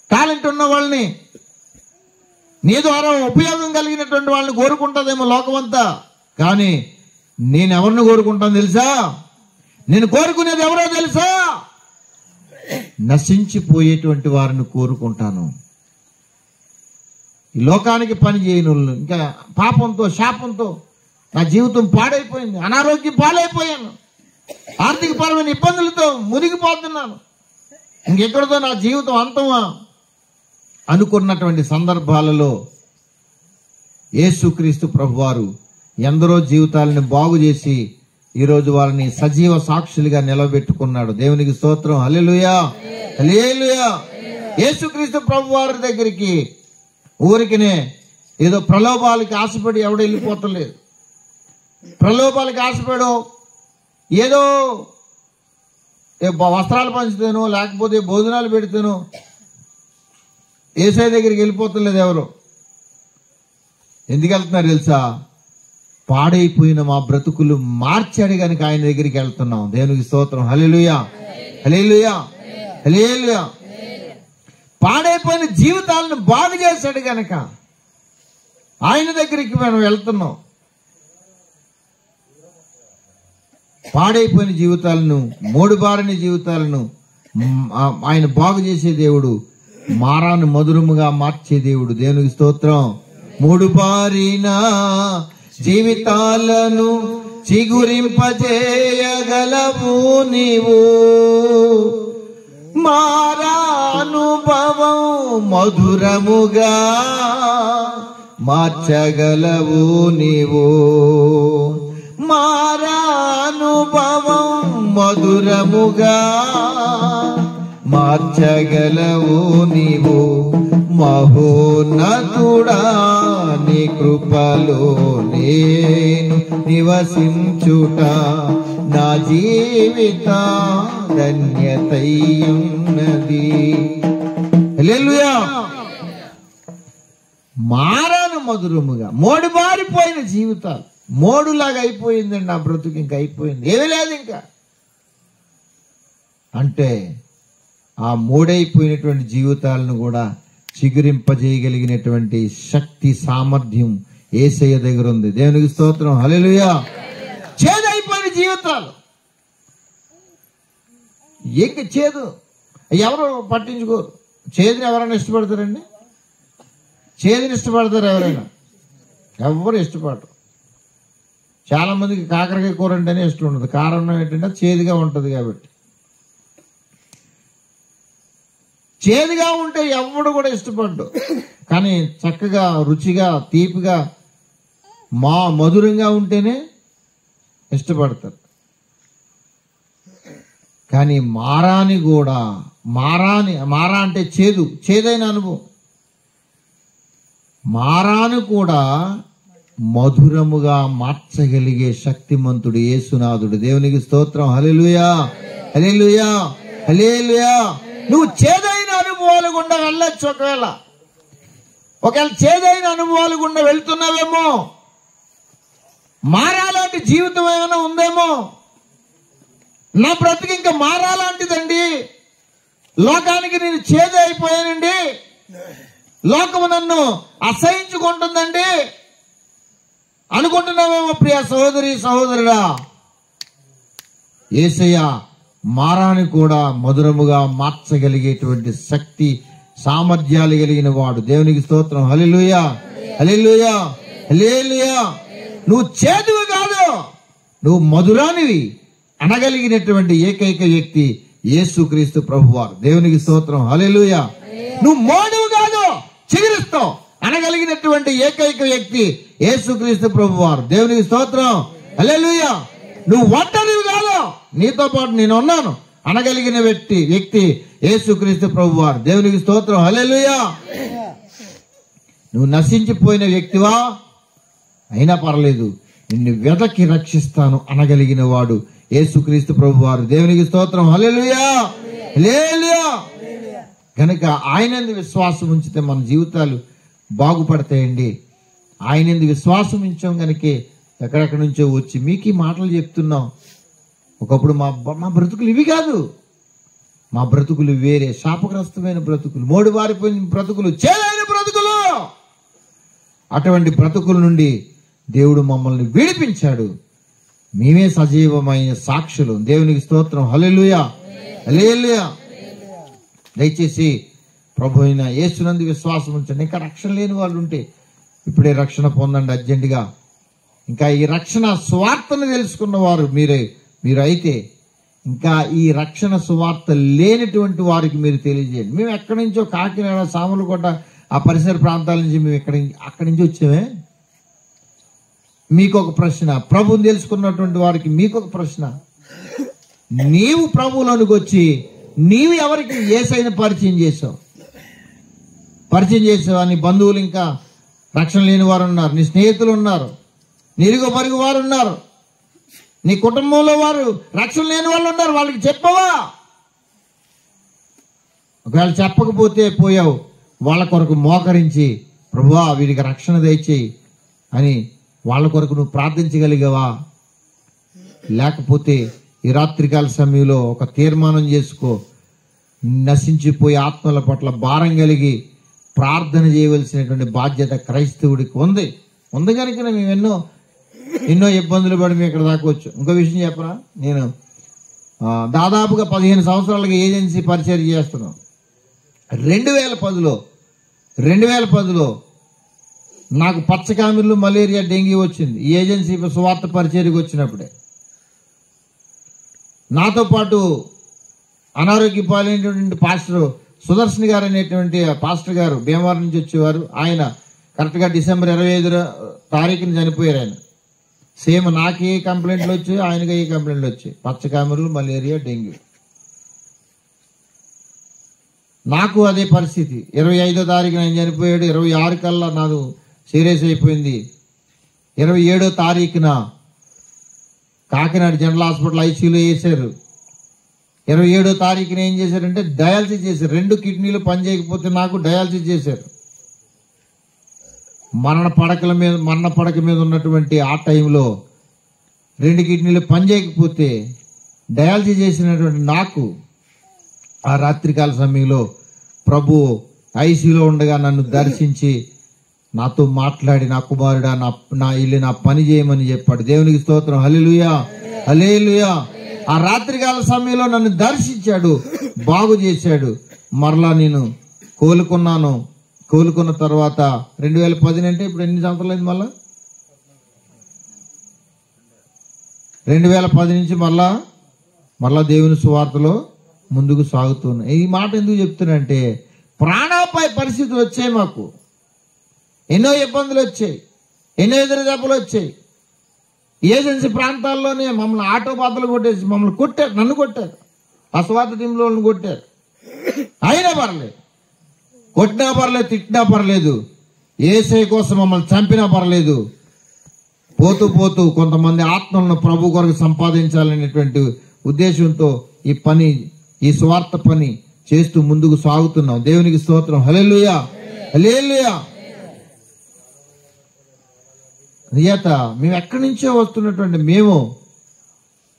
టాలెంట్ ఉన్న వాళ్ళని, నీ ద్వారా ఉపయోగం కలిగినటువంటి వాళ్ళని కోరుకుంటుందేమో లోకమంతా. కానీ నేను ఎవరిని కోరుకుంటాను తెలుసా? నేను కోరుకునేది ఎవరో తెలుసా? నశించిపోయేటువంటి వారిని కోరుకుంటాను. ఈ లోకానికి పని చేయని వాళ్ళు, ఇంకా పాపంతో శాపంతో నా జీవితం పాడైపోయింది, అనారోగ్యం పాడైపోయాను, ఆర్థికపరమైన ఇబ్బందులతో మునిగిపోతున్నాను, ఇంకెక్కడితో నా జీవితం అంతమా అనుకున్నటువంటి సందర్భాలలో యేసుక్రీస్తు ప్రభువారు ఎందరో జీవితాలను బాగు చేసి ఈరోజు వారిని సజీవ సాక్షులుగా నిలబెట్టుకున్నాడు. దేవునికి స్తోత్రం, హల్లెలూయా, హల్లెలూయా. యేసుక్రీస్తు ప్రభువారి దగ్గరికి ఊరికినే ఏదో ప్రలోభాలకి ఆశపడి ఎవడో వెళ్ళిపోతలేదు. ప్రలోభాలకి ఆశపడో ఏదో వస్త్రాలు పంచుతాను, లేకపోతే భోజనాలు పెడతాను యేసయ్య దగ్గరికి వెళ్ళిపోతలేదు ఎవరు. ఎందుకు వెళ్తున్నారు తెలుసా? పాడైపోయిన మా బ్రతుకులు మార్చాడు కనుక ఆయన దగ్గరికి వెళ్తున్నాం. దేవునికి స్తోత్రం, హల్లెలూయా, హల్లెలూయా, హల్లెలూయా. పాడైపోయిన జీవితాలను బాగు చేశాడు గనక ఆయన దగ్గరికి మనం వెళ్తున్నాం. పాడైపోయిన జీవితాలను, మోడుబారిన జీవితాలను ఆయన బాగు చేసే దేవుడు, మారాను మధురముగా మార్చే దేవుడు. దేవునికి స్తోత్రం. మోడుబారిన జీవితాలను చిగురింపజేయగలవు నీవు, మారానుభవం మధురముగా మార్చగలవు నీవు, మారానుభవం మధురముగా మార్చగలవు నీవు. మహోన్నతుడా నీ కృపలో నేను నివసించుట నా జీవిత ధన్యతయున్నది. హల్లెలూయా. మారాను మధురముగా. మోడుబారిపోయిన జీవితాలు, మోడులాగా అయిపోయిందండి నా బ్రతుకు, ఇంకా అయిపోయింది, ఏమీ లేదు ఇంకా అంటే ఆ మోడైపోయినటువంటి జీవితాలను కూడా చిగురింపజేయగలిగినటువంటి శక్తి, సామర్థ్యం యేసయ్య దగ్గర ఉంది. దేవునికి స్తోత్రం. హల్లెలూయా. చేదైపోయిన జీవితాలు, ఇంక చేదు ఎవరు పట్టించుకోరు. చేదుని ఎవరైనా ఇష్టపడతారండి? చేదుని ఇష్టపడతారు ఎవరైనా? ఎవరు ఇష్టపడరు. చాలా మందికి కాకరకాయ కూర అంటేనే ఇష్టం ఉండదు. కారణం ఏంటంటే చేదుగా ఉంటుంది కాబట్టి. చేదుగా ఉంటే ఎవడు కూడా ఇష్టపడ్డు. కానీ చక్కగా, రుచిగా, తీపిగా, మధురంగా ఉంటేనే ఇష్టపడతారు. కానీ మారాని కూడా, మారా అంటే చేదైన అనుభవం. మారాను కూడా మధురముగా మార్చగలిగే శక్తిమంతుడు యేసునాథుడు. దేవునికి స్తోత్రం. హల్లెలూయా, హల్లెలూయా, హల్లెలూయా. నువ్వు చేదైన అనుభవాలు గుండా వెళ్ళొచ్చు. ఒకవేళ చేదైన అనుభవాలు గుండా వెళ్తున్నావేమో, మారాలాంటి జీవితం ఏమైనా ఉందేమో. నా బ్రతుకు ఇంకా మారాలాంటిదండి, లోకానికి నేను చేదు అయిపోయానండి, లోకము నన్ను అసహించుకుంటుందండి అనుకుంటున్నావేమో ప్రియ సహోదరి, సహోదరుడా. యేసయ్య మారాన్ని కూడా మధురముగా మార్చగలిగేటువంటి శక్తి, సామర్థ్యాలు కలిగిన వాడు. దేవునికి స్తోత్రం. హల్లెలూయా, హల్లెలూయా, హల్లెలూయా. నువ్వు చేదువు కాదు, నువ్వు మధురానివి అనగలిగినటువంటి ఏకైక వ్యక్తి యేసుక్రీస్తు ప్రభువారు. దేవునికి స్తోత్రం. హల్లెలూయా. నువ్వు మోడువు కాదు, చిగురిస్తావు అనగలిగినటువంటి ఏకైక వ్యక్తి యేసుక్రీస్తు ప్రభువారు. దేవునికి స్తోత్రం. హల్లెలూయా. నువ్వు ఒంటరివి కాదు, నీతో పాటు నేను ఉన్నాను అనగలిగిన వ్యక్తి యేసుక్రీస్తు ప్రభువారు. దేవునికి స్తోత్రం. హల్లెలూయా. నువ్వు నశించిపోయిన వ్యక్తివా అయినా పర్లేదు, నిన్ను వెదకి రక్షిస్తాను అనగలిగిన వాడు యేసుక్రీస్తు ప్రభువారు. దేవునికి స్తోత్రం. హల్లెలూయా, హల్లెలూయా. కనుక ఆయనందు విశ్వాసం ఉంచితే మన జీవితాలు బాగుపడతాయండి. ఆయనందు విశ్వాసం ఉంచాం కనుకే ఎక్కడెక్కడి నుంచో వచ్చి మీకు ఈ మాటలు చెప్తున్నాం. ఒకప్పుడు మా బ్రతుకులు ఇవి కాదు, మా బ్రతుకులు వేరే, శాపగ్రస్తమైన బ్రతుకులు, మోడుబారిపోయిన బ్రతుకులు, చేదైన బ్రతుకులు. అటువంటి బ్రతుకుల నుండి దేవుడు మమ్మల్ని విడిపించాడు. మేమే సజీవమైన సాక్షులు. దేవునికి స్తోత్రం. హల్లెలూయా, హల్లెలూయా. దయచేసి ప్రభు అయిన యేసునందు విశ్వాసం ఉంచండి. ఇంకా రక్షణ లేని వాళ్ళు ఉంటే ఇప్పుడే రక్షణ పొందండి అర్జెంటుగా. ఇంకా ఈ రక్షణ సువార్తను తెలుసుకున్న వారు మీరు అయితే ఇంకా ఈ రక్షణ సువార్త లేనటువంటి వారికి మీరు తెలియజేయండి. మేము ఎక్కడి నుంచో కాకినాడ, సామర్లకోట ఆ పరిసర ప్రాంతాల నుంచి మేము అక్కడి నుంచి వచ్చామే. మీకు ఒక ప్రశ్న, ప్రభుని తెలుసుకున్నటువంటి వారికి మీకు ఒక ప్రశ్న. నీవు ప్రభువులోనికి వచ్చి నీవు ఎవరికి యేసయ్యను పరిచయం చేసావు? నీ బంధువులు ఇంకా రక్షణ లేని వారు ఉన్నారు, నీ స్నేహితులు ఉన్నారు, నీ ఇరుగు పొరుగు వారు ఉన్నారు, నీ కుటుంబంలో వారు రక్షణ లేని వాళ్ళు ఉన్నారు. వాళ్ళకి చెప్పవా? ఒకవేళ చెప్పకపోతే పోయావు, వాళ్ళ కొరకు మోకరించి ప్రభువా వీడికి రక్షణ దయచేయి అని వాళ్ళ కొరకు నువ్వు ప్రార్థించగలిగావా? లేకపోతే ఈ రాత్రికాల సమయంలో ఒక తీర్మానం చేసుకో, నశించిపోయే ఆత్మల పట్ల భారం కలిగి ప్రార్థన చేయవలసినటువంటి బాధ్యత క్రైస్తవుడికి ఉంది కనుక మేము ఎన్నో ఇబ్బందులు పడి మేము ఇక్కడ దాకా వచ్చాం. ఇంకో విషయం చెప్పరా, నేను దాదాపుగా 15 సంవత్సరాలుగా ఏజెన్సీ పరిచయం చేస్తున్నాం. 2010లో నాకు పచ్చకామిర్లు, మలేరియా, డెంగీ వచ్చింది. ఈ ఏజెన్సీ సువార్త పరిచర్యకు వచ్చినప్పుడే నాతో పాటు అనారోగ్య పాలైనటువంటి పాస్టర్ సుదర్శన్ గారు అనేటువంటి పాస్టర్ గారు భీమవరం నుంచి వచ్చేవారు. ఆయన కరెక్ట్గా డిసెంబర్ 25 తారీఖున చనిపోయారు. ఆయన సేమ్ నాకే కంప్లైంట్లు వచ్చాయి, ఆయనకి ఏ కంప్లైంట్లు వచ్చాయి, పచ్చకామెరలు, మలేరియా, డెంగ్యూ. నాకు అదే పరిస్థితి. 25వ తారీఖున ఆయన చనిపోయాడు. 26 కల్లా నాకు సీరియస్ అయిపోయింది. 27వ తారీఖున కాకినాడ జనరల్ హాస్పిటల్ ఐసీయూలో వేశారు. 27వ తారీఖున ఏం చేశారంటే డయాలసిస్ చేశారు. 2 కిడ్నీలు పనిచేయకపోతే నాకు డయాలసిస్ చేశారు. మరణ పడక మీద ఉన్నటువంటి ఆ టైంలో 2 కిడ్నీలు పనిచేయకపోతే డయాలసిస్ చేసినటువంటి నాకు ఆ రాత్రికాల సమయంలో ప్రభు ఐసీయూలో ఉండగా నన్ను దర్శించి నాతో మాట్లాడి, నా కుమారుడా నా ఇల్లు నా పని చేయమని చెప్పాడు. దేవునికి స్తోత్రం. హల్లెలూయా, హల్లెలూయా. ఆ రాత్రికాల సమయంలో నన్ను దర్శించాడు, బాగు చేశాడు. మరలా నేను కోలుకున్నాను. కోలుకున్న తర్వాత 2010 అంటే ఇప్పుడు ఎన్ని సంవత్సరాలు అయింది? మళ్ళా 2010 నుంచి మరలా దేవుని సువార్తలో ముందుకు సాగుతున్నా. ఈ మాట ఎందుకు చెప్తున్నంటే ప్రాణాపాయ పరిస్థితులు వచ్చాయి. మాకు ఎన్నో ఇబ్బందులు వచ్చాయి, ఎన్నో ఎదురు దెబ్బలు వచ్చాయి. ఏజెన్సీ ప్రాంతాల్లోనే మమ్మల్ని ఆటో బాధలు కొట్టేసి మమ్మల్ని కొట్టారు, నన్ను కొట్టారు, అస్వార్థ టీంలో కొట్టారు. అయినా పర్లేదు, కొట్టినా పర్లేదు, తిట్టినా పర్లేదు, యేసయ్య కోసం మమ్మల్ని చంపినా పర్లేదు. పోతూ పోతూ కొంతమంది ఆత్మలను ప్రభు కొరకు సంపాదించాలనేటువంటి ఉద్దేశంతో ఈ సువార్త పని చేస్తూ ముందుకు సాగుతున్నాం. దేవునికి స్తోత్రం. హల్లెలూయా, హల్లెలూయా. నియత మేము ఎక్కడి నుంచో వస్తున్నటువంటి మేము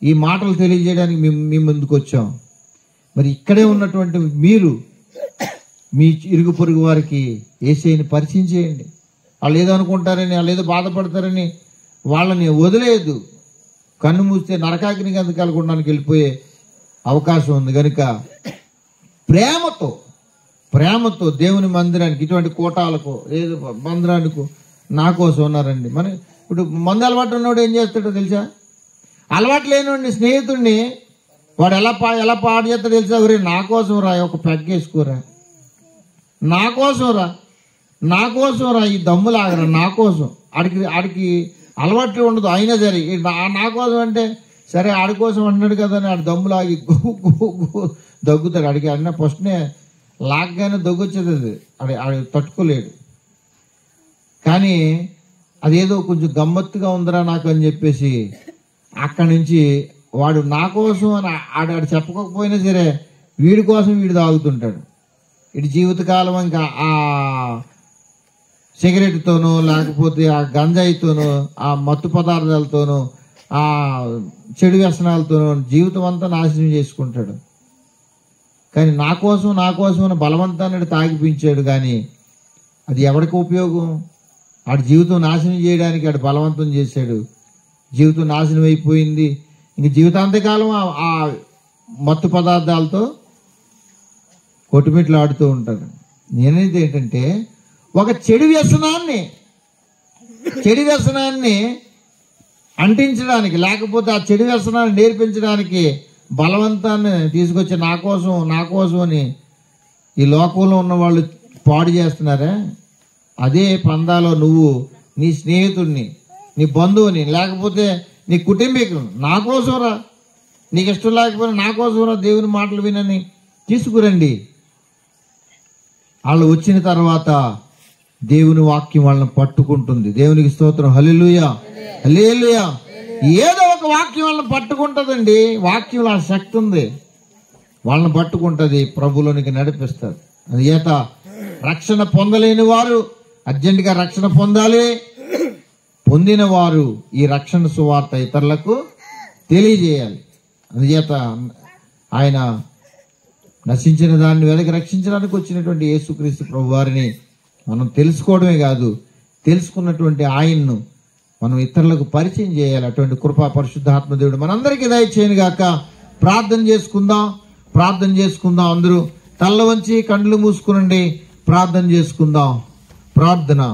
ఈ మాటలు తెలియజేయడానికి మేము ముందుకు వచ్చాం. మరి ఇక్కడే ఉన్నటువంటి మీరు మీ ఇరుగు పొరుగు వారికి యేసయ్యని పరిచయం చేయండి. వాళ్ళు ఏదో అనుకుంటారని, వాళ్ళు ఏదో బాధపడతారని వాళ్ళని వదిలేదు. కన్ను మూస్తే నరకాగ్ని కిందకి వెళ్ళడానికి వెళ్ళిపోయే అవకాశం ఉంది కనుక ప్రేమతో దేవుని మందిరానికి, ఇటువంటి కోటాలకు, ఏదో మందిరానికి నా కోసం ఉన్నారండి. మన ఇప్పుడు మందు అలవాటు ఉన్నవాడు ఏం చేస్తాడో తెలుసా? అలవాటు లేనివాడిని, స్నేహితుడిని వాడు ఎలా పాడు చేస్తాడో తెలుసా? ఒరే నా కోసం రా, ఒక పెగ్గేసుకోరా, నా కోసం రా, ఈ దమ్ములాగరా, నా కోసం. ఆడికి అలవాట్లు ఉండదు. అయినా సరే నా కోసం అంటే సరే ఆడి కోసం అన్నాడు కదా అని ఆడి దమ్ములాగి దగ్గుతాడు. ఆడికి అన్న ఫస్ట్నే లాగ్గానే దగ్గొచ్చేది, ఆడి తట్టుకోలేడు. కానీ అదేదో కొంచెం గమ్మత్తుగా ఉందిరా నాకు అని చెప్పేసి అక్కడి నుంచి వాడు నా కోసం అని ఆడు చెప్పకపోయినా సరే వీడి కోసం వీడు తాగుతుంటాడు. ఇటు జీవితకాలం ఇంకా ఆ సిగరెట్తోనో లేకపోతే ఆ గంజాయితోనో ఆ మత్తు పదార్థాలతోనో ఆ చెడు వ్యసనాలతోనో జీవితం అంతా నాశనం చేసుకుంటాడు. కానీ నా కోసం అని బలవంతాన్ని తాగిపించాడు. కానీ అది ఎవరికి ఉపయోగం? ఆడి జీవితం నాశనం చేయడానికి ఆడు బలవంతం చేశాడు. జీవితం నాశనం అయిపోయింది. ఇంక జీవితాంతకాలం ఆ మత్తు పదార్థాలతో కొట్టుమిట్లు ఆడుతూ ఉంటారు. నేనేది ఏంటంటే ఒక చెడు వ్యసనాన్ని అంటించడానికి, లేకపోతే ఆ చెడు వ్యసనాన్ని నేర్పించడానికి బలవంతాన్ని తీసుకొచ్చి నా కోసం అని ఈ లోకంలో ఉన్న వాళ్ళు పాడు చేస్తున్నారే, అదే పందాలో నువ్వు నీ స్నేహితుడిని, నీ బంధువుని, లేకపోతే నీ కుటుంబీకుని నా కోసం రా, నీకు ఇష్టం లేకపోయినా నా కోసం రా, దేవుని మాటలు వినని తీసుకురండి. వాళ్ళు వచ్చిన తర్వాత దేవుని వాక్యం వాళ్ళని పట్టుకుంటుంది. దేవునికి స్తోత్రం. హల్లెలూయా, హల్లెలూయా. ఏదో ఒక వాక్యం వాళ్ళని పట్టుకుంటుందండి. వాక్యంలో ఆ శక్తి ఉంది, వాళ్ళని పట్టుకుంటుంది, ప్రభులోనికి నడిపిస్తారు. అది చేత రక్షణ పొందలేని వారు అర్జెంటుగా రక్షణ పొందాలి. పొందిన వారు ఈ రక్షణ సువార్త ఇతరులకు తెలియజేయాలి. అందుచేత ఆయన నశించిన దాన్ని వెదకి రక్షించడానికి వచ్చినటువంటి యేసుక్రీస్తు ప్రభు వారిని మనం తెలుసుకోవడమే కాదు, తెలుసుకున్నటువంటి ఆయన్ను మనం ఇతరులకు పరిచయం చేయాలి. అటువంటి కృపా పరిశుద్ధాత్మ దేవుడు మనందరికీ దయచేయను గాక. ప్రార్థన చేసుకుందాం. అందరూ తల్ల వంచి కండ్లు మూసుకునండి. ప్రార్థన చేసుకుందాం. ప్రార్థన.